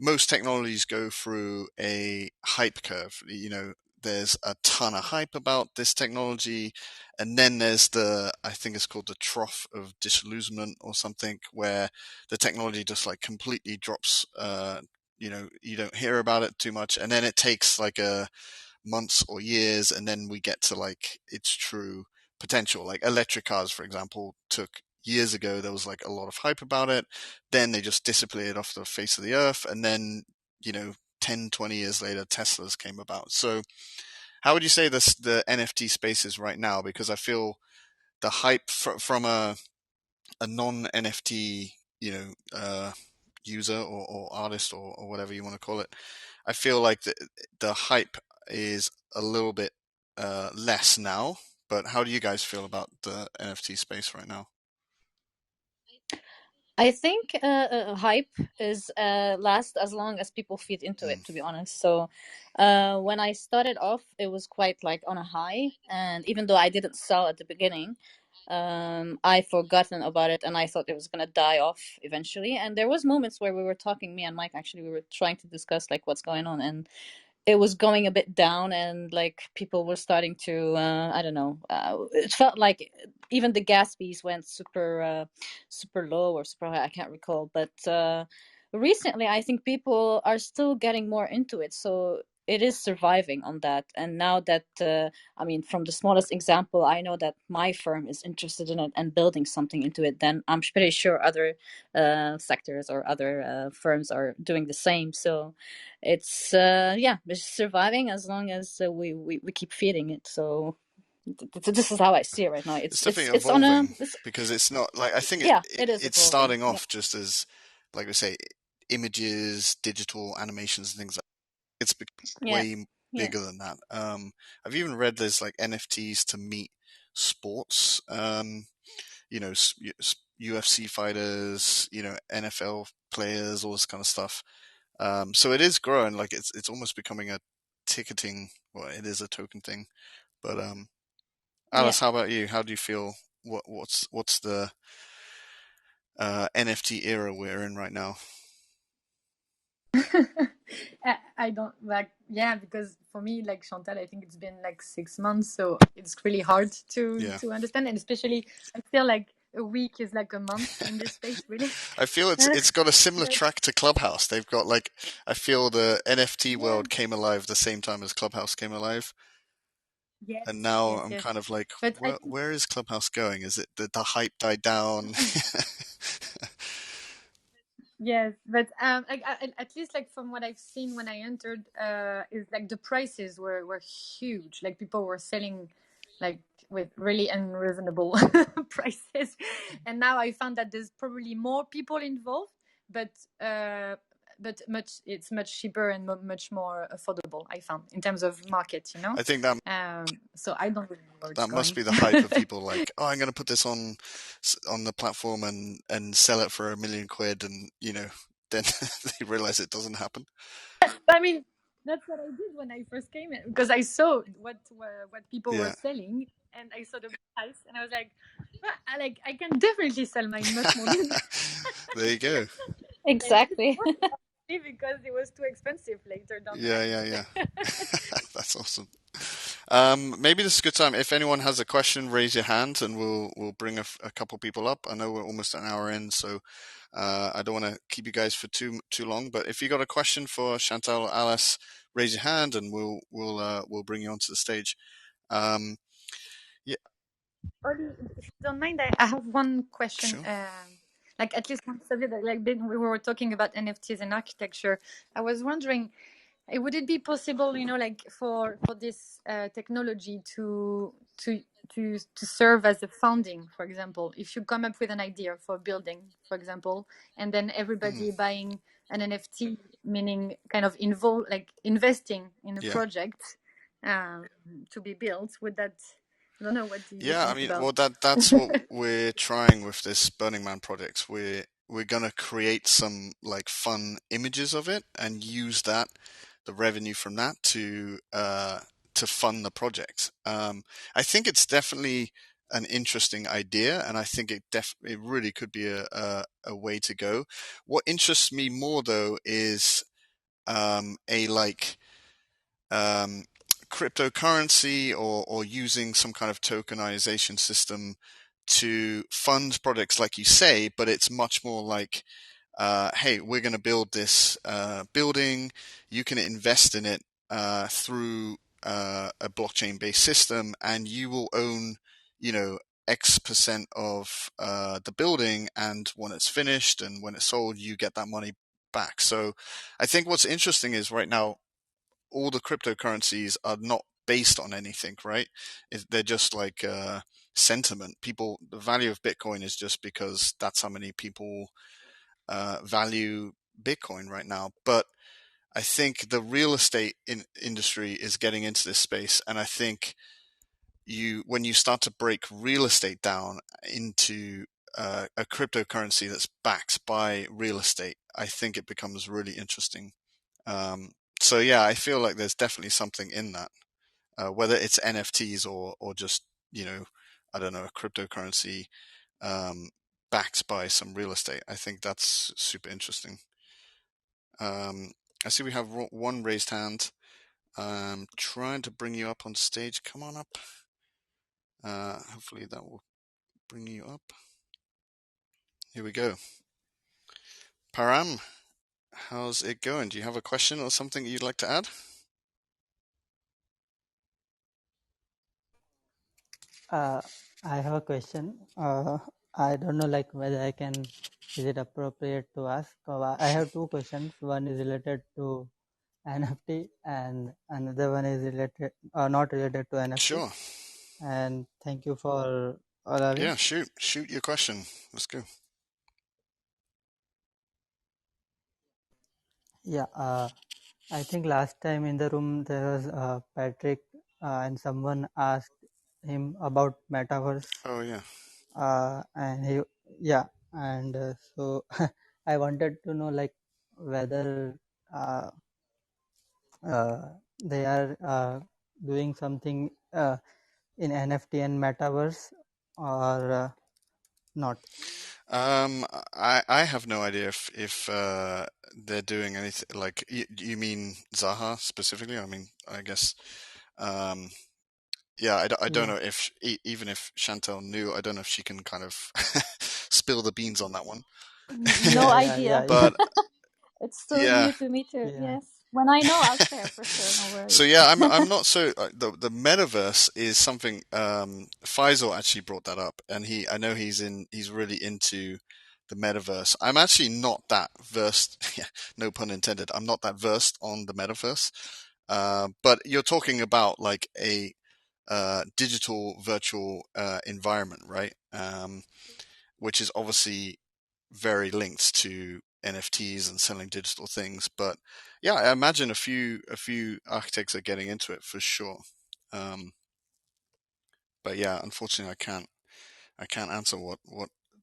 most technologies go through a hype curve. There's a ton of hype about this technology, and then there's I think it's called the trough of disillusionment or something, where the technology just like completely drops. You don't hear about it too much, and then it takes like a months or years, and then we get to like its true potential. Like electric cars, for example, took years ago. There was like a lot of hype about it. Then they just disappeared off the face of the earth, and then 10, 20 years later, Teslas came about. So how would you say the NFT space is right now? Because I feel the hype from a non NFT, user or artist or whatever you want to call it. I feel like the hype is a little bit less now. But how do you guys feel about the NFT space right now? I think hype is last as long as people feed into Mm, it, to be honest. So when I started off, it was quite like on a high, and even though I didn't sell at the beginning, I forgotten about it, and I thought it was gonna die off eventually. And there was moments where we were talking, me and Mike actually, we were trying to discuss like what's going on, and it was going a bit down, and like people were starting to I don't know, it felt like even the gas fees went super low or super high, I can't recall. But recently I think people are still getting more into it, so it is surviving on that. And now that I mean, from the smallest example, I know that my firm is interested in it and building something into it, then I'm pretty sure other sectors or other firms are doing the same. So it's yeah, it's surviving as long as we keep feeding it. So this is how I see it right now. it's It's definitely it's on a evolving it's, because it's not like I think yeah, it is it's evolving. starting Yeah, off just as like we say images, digital animations, and things like it's yeah, way yeah, bigger than that. I've even read there's like NFTs to meet sports. You know, UFC fighters, you know, NFL players, all this kind of stuff. So it is growing. Like it's almost becoming a ticketing. Well, it is a token thing. But yeah. Alice, how about you? How do you feel? What's the NFT era we're in right now? I don't like, yeah, because for me, like Chantal, I think it's been like 6 months, so it's really hard Yeah, to understand, and especially I feel like a week is like a month in this space, really. I feel it's got a similar But track to Clubhouse. They've got like I feel the NFT yeah, world came alive the same time as Clubhouse came alive, yes, and now yes, I'm yes. kind of like, But I think where is Clubhouse going? Is it the hype died down? yes, but like at least like from what I've seen when I entered, is like the prices were huge. Like people were selling like with really unreasonable prices, and now I found that there's probably more people involved, but uh, but it's much cheaper and much more affordable. I found in terms of market, you know. I think that So I don't really know where it's that must going. be the hype of people like, oh, I'm going to put this on the platform and sell it for £1,000,000, and you know, then they realize it doesn't happen. I mean, that's what I did when I first came in because I saw what people were Yeah, selling and I saw the price and I was like, "Well, I can definitely sell mine much more than that." there you go. I did Exactly. because it was too expensive later down the Yeah, line. yeah, yeah. That's awesome. Maybe this is a good time. If anyone has a question, raise your hand, and we'll bring a couple people up. I know we're almost an hour in, so I don't want to keep you guys for too long. But if you got a question for Chantal or Alice, raise your hand, and we'll bring you onto the stage. Um, yeah, Oli, if you don't mind, I have one question. sure. Like at least one subject. Like when we were talking about NFTs and architecture, I was wondering, would it be possible, you know, like for this technology to serve as a founding, for example, if you come up with an idea for a building, for example, and then Mm, everybody buying an NFT, meaning kind of involve like investing in a yeah. project um, to be built, would that? I don't know. What do you Yeah, I think mean, about? well, that's what we're trying with this Burning Man project. We're gonna create some like fun images of it and use that, the revenue from that, to fund the project. I think it's definitely an interesting idea, and I think it really could be a way to go. What interests me more though is a like um, cryptocurrency or using some kind of tokenization system to fund projects like you say, but it's much more like, hey, we're going to build this building. You can invest in it through a blockchain-based system, and you will own, you know, X percent of the building. And when it's finished and when it's sold, you get that money back. So I think what's interesting is right now all the cryptocurrencies are not based on anything, right? They're just like sentiment. People, the value of Bitcoin is just because that's how many people value Bitcoin right now, but I think the real estate industry is getting into this space, and I think when you start to break real estate down into a cryptocurrency that's backed by real estate, I think it becomes really interesting. So yeah, I feel like there's definitely something in that, whether it's NFTs or just, I don't know, a cryptocurrency backed by some real estate. I think that's super interesting. I see we have one raised hand. Trying to bring you up on stage. Come on up. Hopefully that will bring you up. Here we go. Param, how's it going? Do you have a question or something you'd like to add? I have a question. I don't know like whether I can, is it appropriate to ask? I have two questions. One is related to NFT and another one is related, not related to NFT. Sure. And thank you for allowing. Yeah, shoot your question. Let's go. Yeah, I think last time in the room there was Patrick and someone asked him about metaverse. Oh yeah. And he, yeah, and so I wanted to know like whether they are doing something in NFT and metaverse or not. I have no idea if they're doing anything like you mean Zaha specifically. I mean, I guess yeah, I don't Yeah. know if even if Chantal knew, I don't know if she can kind of spill the beans on that one. No idea. But It's still yeah. new to me too. Yeah. Yes. When I know, I'll share for sure. No worries. So yeah, I'm not so the metaverse is something Faisal actually brought that up, and I know he's really into the metaverse. I'm actually not that versed, yeah, no pun intended. I'm not that versed on the metaverse, but you're talking about like a digital virtual environment, right? Which is obviously very linked to NFTs and selling digital things. But yeah, I imagine a few architects are getting into it for sure. But yeah, unfortunately, I can't answer what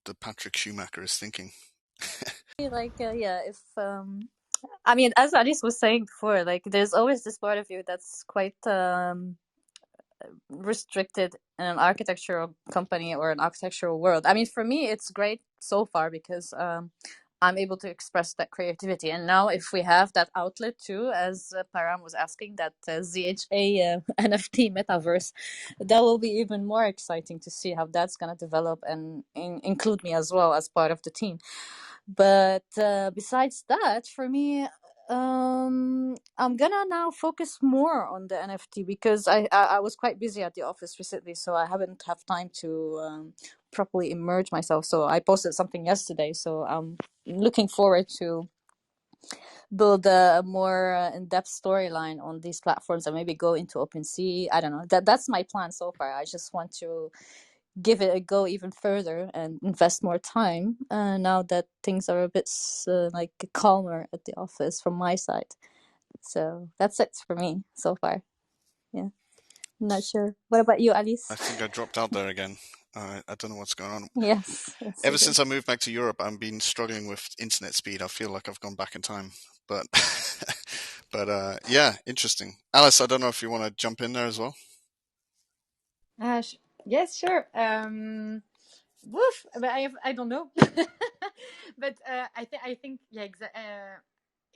the Patrick Schumacher is thinking. Like yeah, if I mean, as Alice was saying before, like there's always this part of you that's quite restricted in an architectural company or an architectural world. I mean, for me, it's great so far because I'm able to express that creativity. And now, if we have that outlet too, as Param was asking, that ZHA NFT metaverse, that will be even more exciting to see how that's going to develop and include me as well as part of the team. But besides that, for me, I'm gonna now focus more on the NFT because I was quite busy at the office recently, so I haven't have time to properly immerse myself. So I posted something yesterday, so I'm looking forward to build a more in-depth storyline on these platforms and maybe go into OpenSea. I don't know. That's my plan so far. I just want to give it a go even further and invest more time now that things are a bit like calmer at the office from my side. So that's it for me so far. Yeah, I'm not sure. What about you, Alice? I think I dropped out there again. I don't know what's going on. Yes. Ever since I moved back to Europe, I've been struggling with internet speed. I feel like I've gone back in time, but but yeah, interesting. Alice, I don't know if you want to jump in there as well. Yes, sure. Woof, but I don't know. But I think yeah,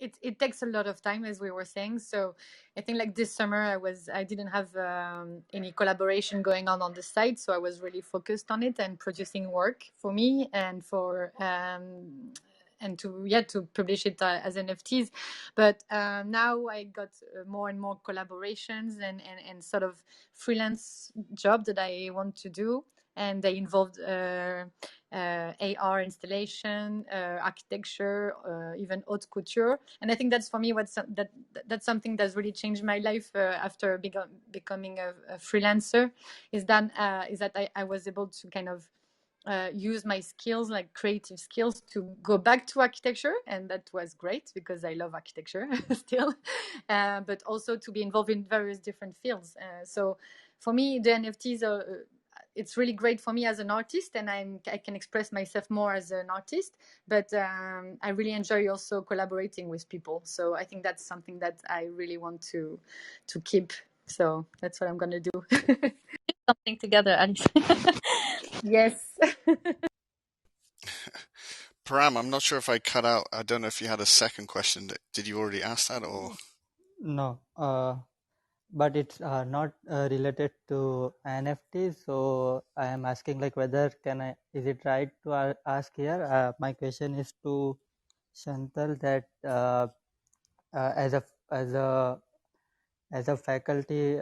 it takes a lot of time, as we were saying. So I think like this summer I didn't have any collaboration going on the site, so I was really focused on it and producing work for me and for and to publish it as NFTs. But now I got more and more collaborations and sort of freelance job that I want to do, and they involved AR installation, architecture, even haute couture. And I think that's for me that's something that's really changed my life after becoming a freelancer. Is that I was able to kind of use my skills, like creative skills, to go back to architecture, and that was great because I love architecture still, but also to be involved in various different fields. So for me, the NFTs are. It's really great for me as an artist, and I can express myself more as an artist. But I really enjoy also collaborating with people. So I think that's something that I really want to keep. So that's what I'm gonna do. Something together, and Yes. Param, I'm not sure if I cut out. I don't know if you had a second question. Did you already ask that, or? No, but it's not related to NFT. So I am asking like whether is it right to ask here? My question is to Chantal that as a faculty,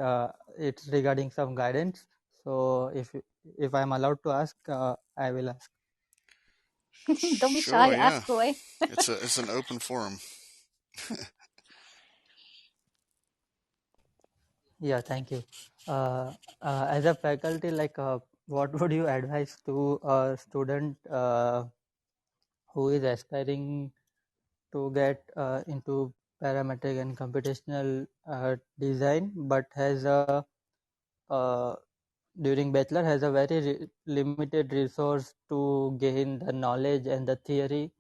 it's regarding some guidance. So if I'm allowed to ask, I will ask. don't be shy, Sure, yeah. ask away. It's an open forum. Yeah, thank you. As a faculty, like, what would you advise to a student who is aspiring to get into parametric and computational design, but has uh, during bachelor has a very limited resource to gain the knowledge and the theory,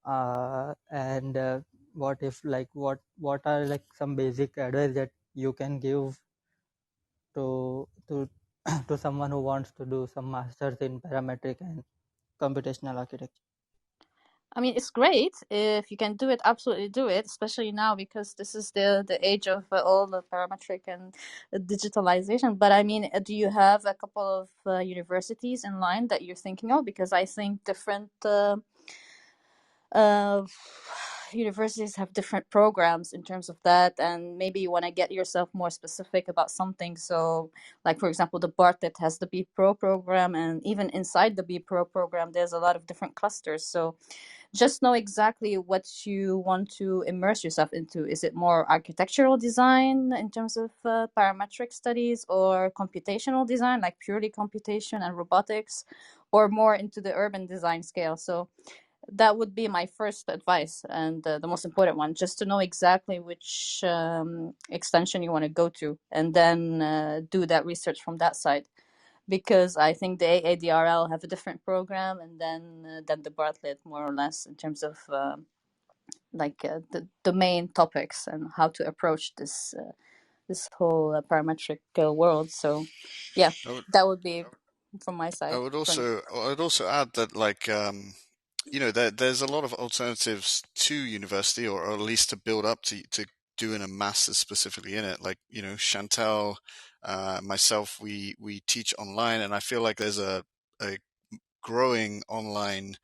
and what if like what are like some basic advice that you can give to to someone who wants to do some masters in parametric and computational architecture? I mean, it's great if you can do it. Absolutely do it, especially now because this is the age of all the parametric and digitalization. But I mean, do you have a couple of universities in line that you're thinking of? Because I think different uh, universities have different programs in terms of that, and maybe you want to get yourself more specific about something. So, like for example, the Bartlett has the B Pro program, and even inside the B Pro program, there's a lot of different clusters. So just know exactly what you want to immerse yourself into. Is it more architectural design in terms of parametric studies, or computational design, like purely computation and robotics, or more into the urban design scale? So that would be my first advice, and the most important one, just to know exactly which extension you want to go to, and then do that research from that side, because I think the AADRL have a different program, and then the Bartlett, more or less, in terms of the main topics and how to approach this whole parametric world. So yeah, I would, that would be from my side. I'd also add that, like, there's a lot of alternatives to university, or at least to build up to doing a master's specifically in it. Like, Chantal, myself, we teach online, and I feel like there's a growing online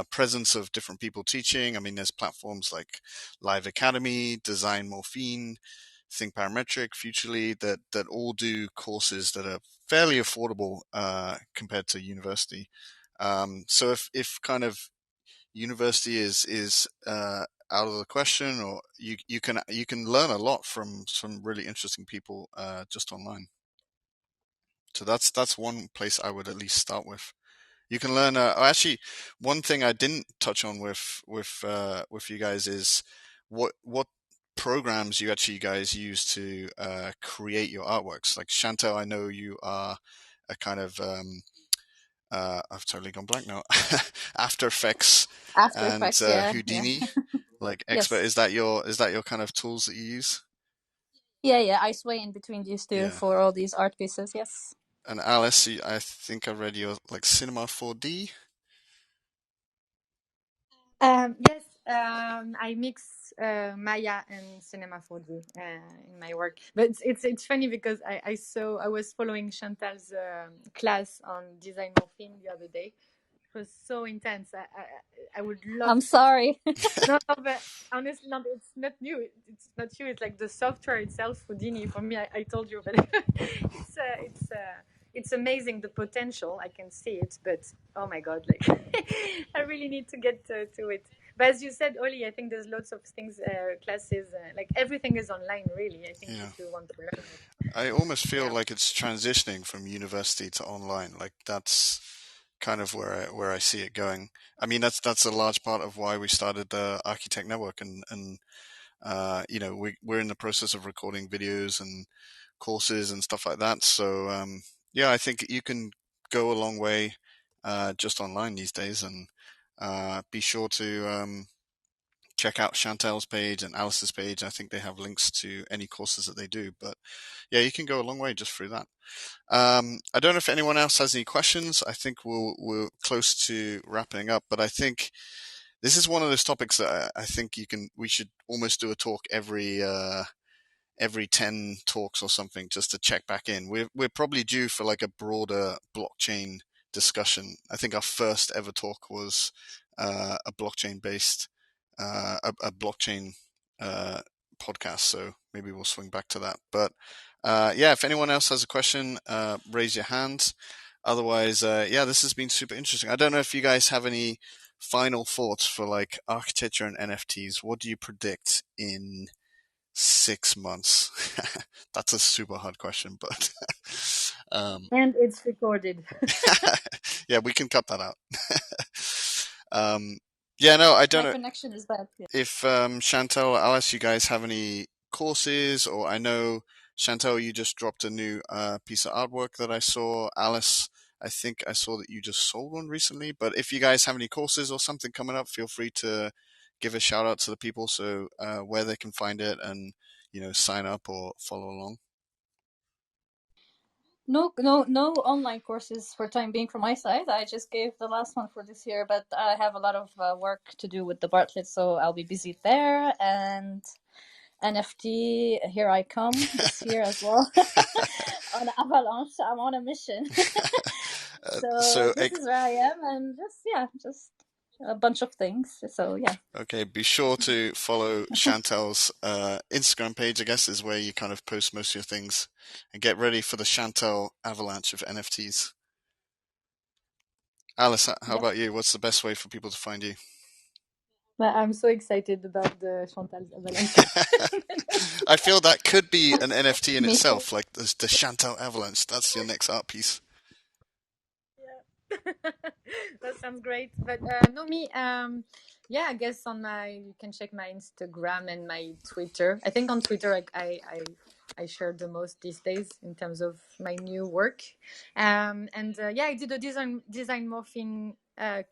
presence of different people teaching. I mean, there's platforms like Live Academy, Design Morphine, Think Parametric, Futurely, that all do courses that are fairly affordable compared to university. So if kind of university is out of the question, or you can learn a lot from some really interesting people just online. So that's one place I would at least start with. You can learn. Actually, one thing I didn't touch on with you guys is what programs you actually guys use to create your artworks. Like Chantal, I know you are a kind of I've totally gone blank now. After Effects After and Effects, yeah, yeah. Houdini, like expert. Yes. Is that your kind of tools that you use? Yeah, I sway in between these two Yeah. for all these art pieces. Yes. And Alice, I think I read your like Cinema 4D. Yes, I mix Maya and Cinema 4D in my work. But it's funny because I was following Chantal's class on design morphine the other day. It was so intense. I would love. I'm sorry. No, but honestly, no, it's not new. It's not you. It's like the software itself, Houdini. For me, I told you, but it's amazing, the potential. I can see it, but oh my god, like I really need to get to it. But as you said, Oli, I think there's lots of things, classes, like everything is online. Really, I think Yeah. if you want to learn it. I almost feel Yeah. like it's transitioning from university to online. Like that's kind of where I see it going. I mean, that's a large part of why we started the ARCHI-TECH network, and you know, we're in the process of recording videos and courses and stuff like that. So yeah, I think you can go a long way just online these days, and be sure to check out Chantal's page and Alice's page. I think they have links to any courses that they do, but yeah, you can go a long way just through that. I don't know if anyone else has any questions. I think we're close to wrapping up, but I think this is one of those topics that I think we should almost do a talk every 10 talks or something, just to check back in. We're probably due for like a broader blockchain discussion. I think our first ever talk was a blockchain based a blockchain podcast, so maybe we'll swing back to that. But yeah, if anyone else has a question, raise your hands. Otherwise, yeah, this has been super interesting. I don't know if you guys have any final thoughts for like architecture and NFTs. What do you predict in 6 months? That's a super hard question, but And it's recorded. yeah, we can cut that out. Yeah, no, I don't My know connection is bad. Yeah. if Chantal, Alice, you guys have any courses, or I know Chantal, you just dropped a new piece of artwork that I saw. Alice, I think I saw that you just sold one recently. But if you guys have any courses or something coming up, feel free to give a shout out to the people, so where they can find it and, you know, sign up or follow along. No online courses for time being from my side. I just gave the last one for this year, but I have a lot of work to do with the Bartlett, so I'll be busy there. And NFT, here I come this year as well. On Avalanche, I'm on a mission. So So this is where I am, and just a bunch of things. So yeah. okay, be sure to follow Chantal's Instagram page, I guess, is where you kind of post most of your things, and get ready for the Chantal avalanche of NFTs. Alice, how Yep. about you? What's the best way for people to find you? But I'm so excited about the Chantal's avalanche. I feel that could be an NFT in Me too. itself, like the Chantal avalanche. That's your next art piece. That sounds great. But no, me, yeah, I guess you can check my Instagram and my Twitter. I think on Twitter, I share the most these days in terms of my new work. And yeah, I did a design morphing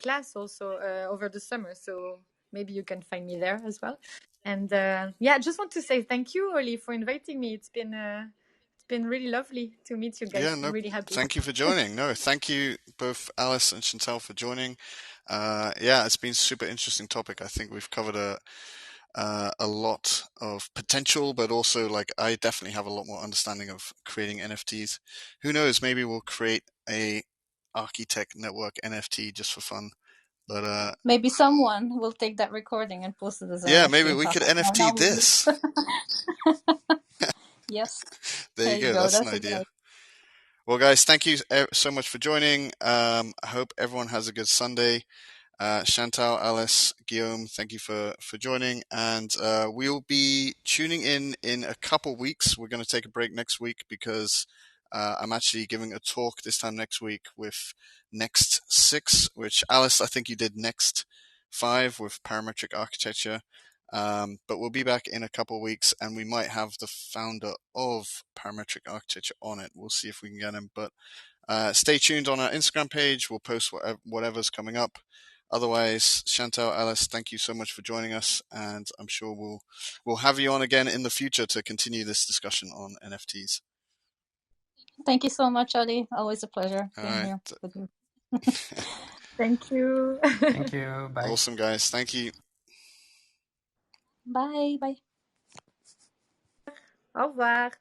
class also over the summer. So maybe you can find me there as well. And yeah, I just want to say thank you, Oli, for inviting me. It's been really lovely to meet you Yeah, guys. I'm no, really happy. thank you for joining. No, thank you both Alice and Chantal for joining. Yeah, it's been a super interesting topic. I think we've covered a lot of potential, but also like I definitely have a lot more understanding of creating NFTs. Who knows? Maybe we'll create a ArchiTech network NFT just for fun. But Maybe someone will take that recording and post it as an yeah, maybe NFT. we could Now NFT we do. this. Yes, There there you you go. go. That's an That's a good idea. idea. Well, guys, thank you so much for joining. I hope everyone has a good Sunday. Chantal, Alice, Guillaume, thank you for joining. And we'll be tuning in a couple weeks. We're going to take a break next week because I'm actually giving a talk this time next week with Next 6, which Alice, I think you did Next 5 with parametric architecture. But we'll be back in a couple weeks, and we might have the founder of parametric architecture on it. We'll see if we can get him. But stay tuned on our Instagram page. We'll post whatever's coming up. Otherwise, Chantal, Alice, thank you so much for joining us, and I'm sure we'll have you on again in the future to continue this discussion on NFTs. Thank you so much, Ali. Always a pleasure All being right. here with you. Thank you. Thank you. Bye. Awesome, guys. Thank you. Bye. Bye. Au revoir.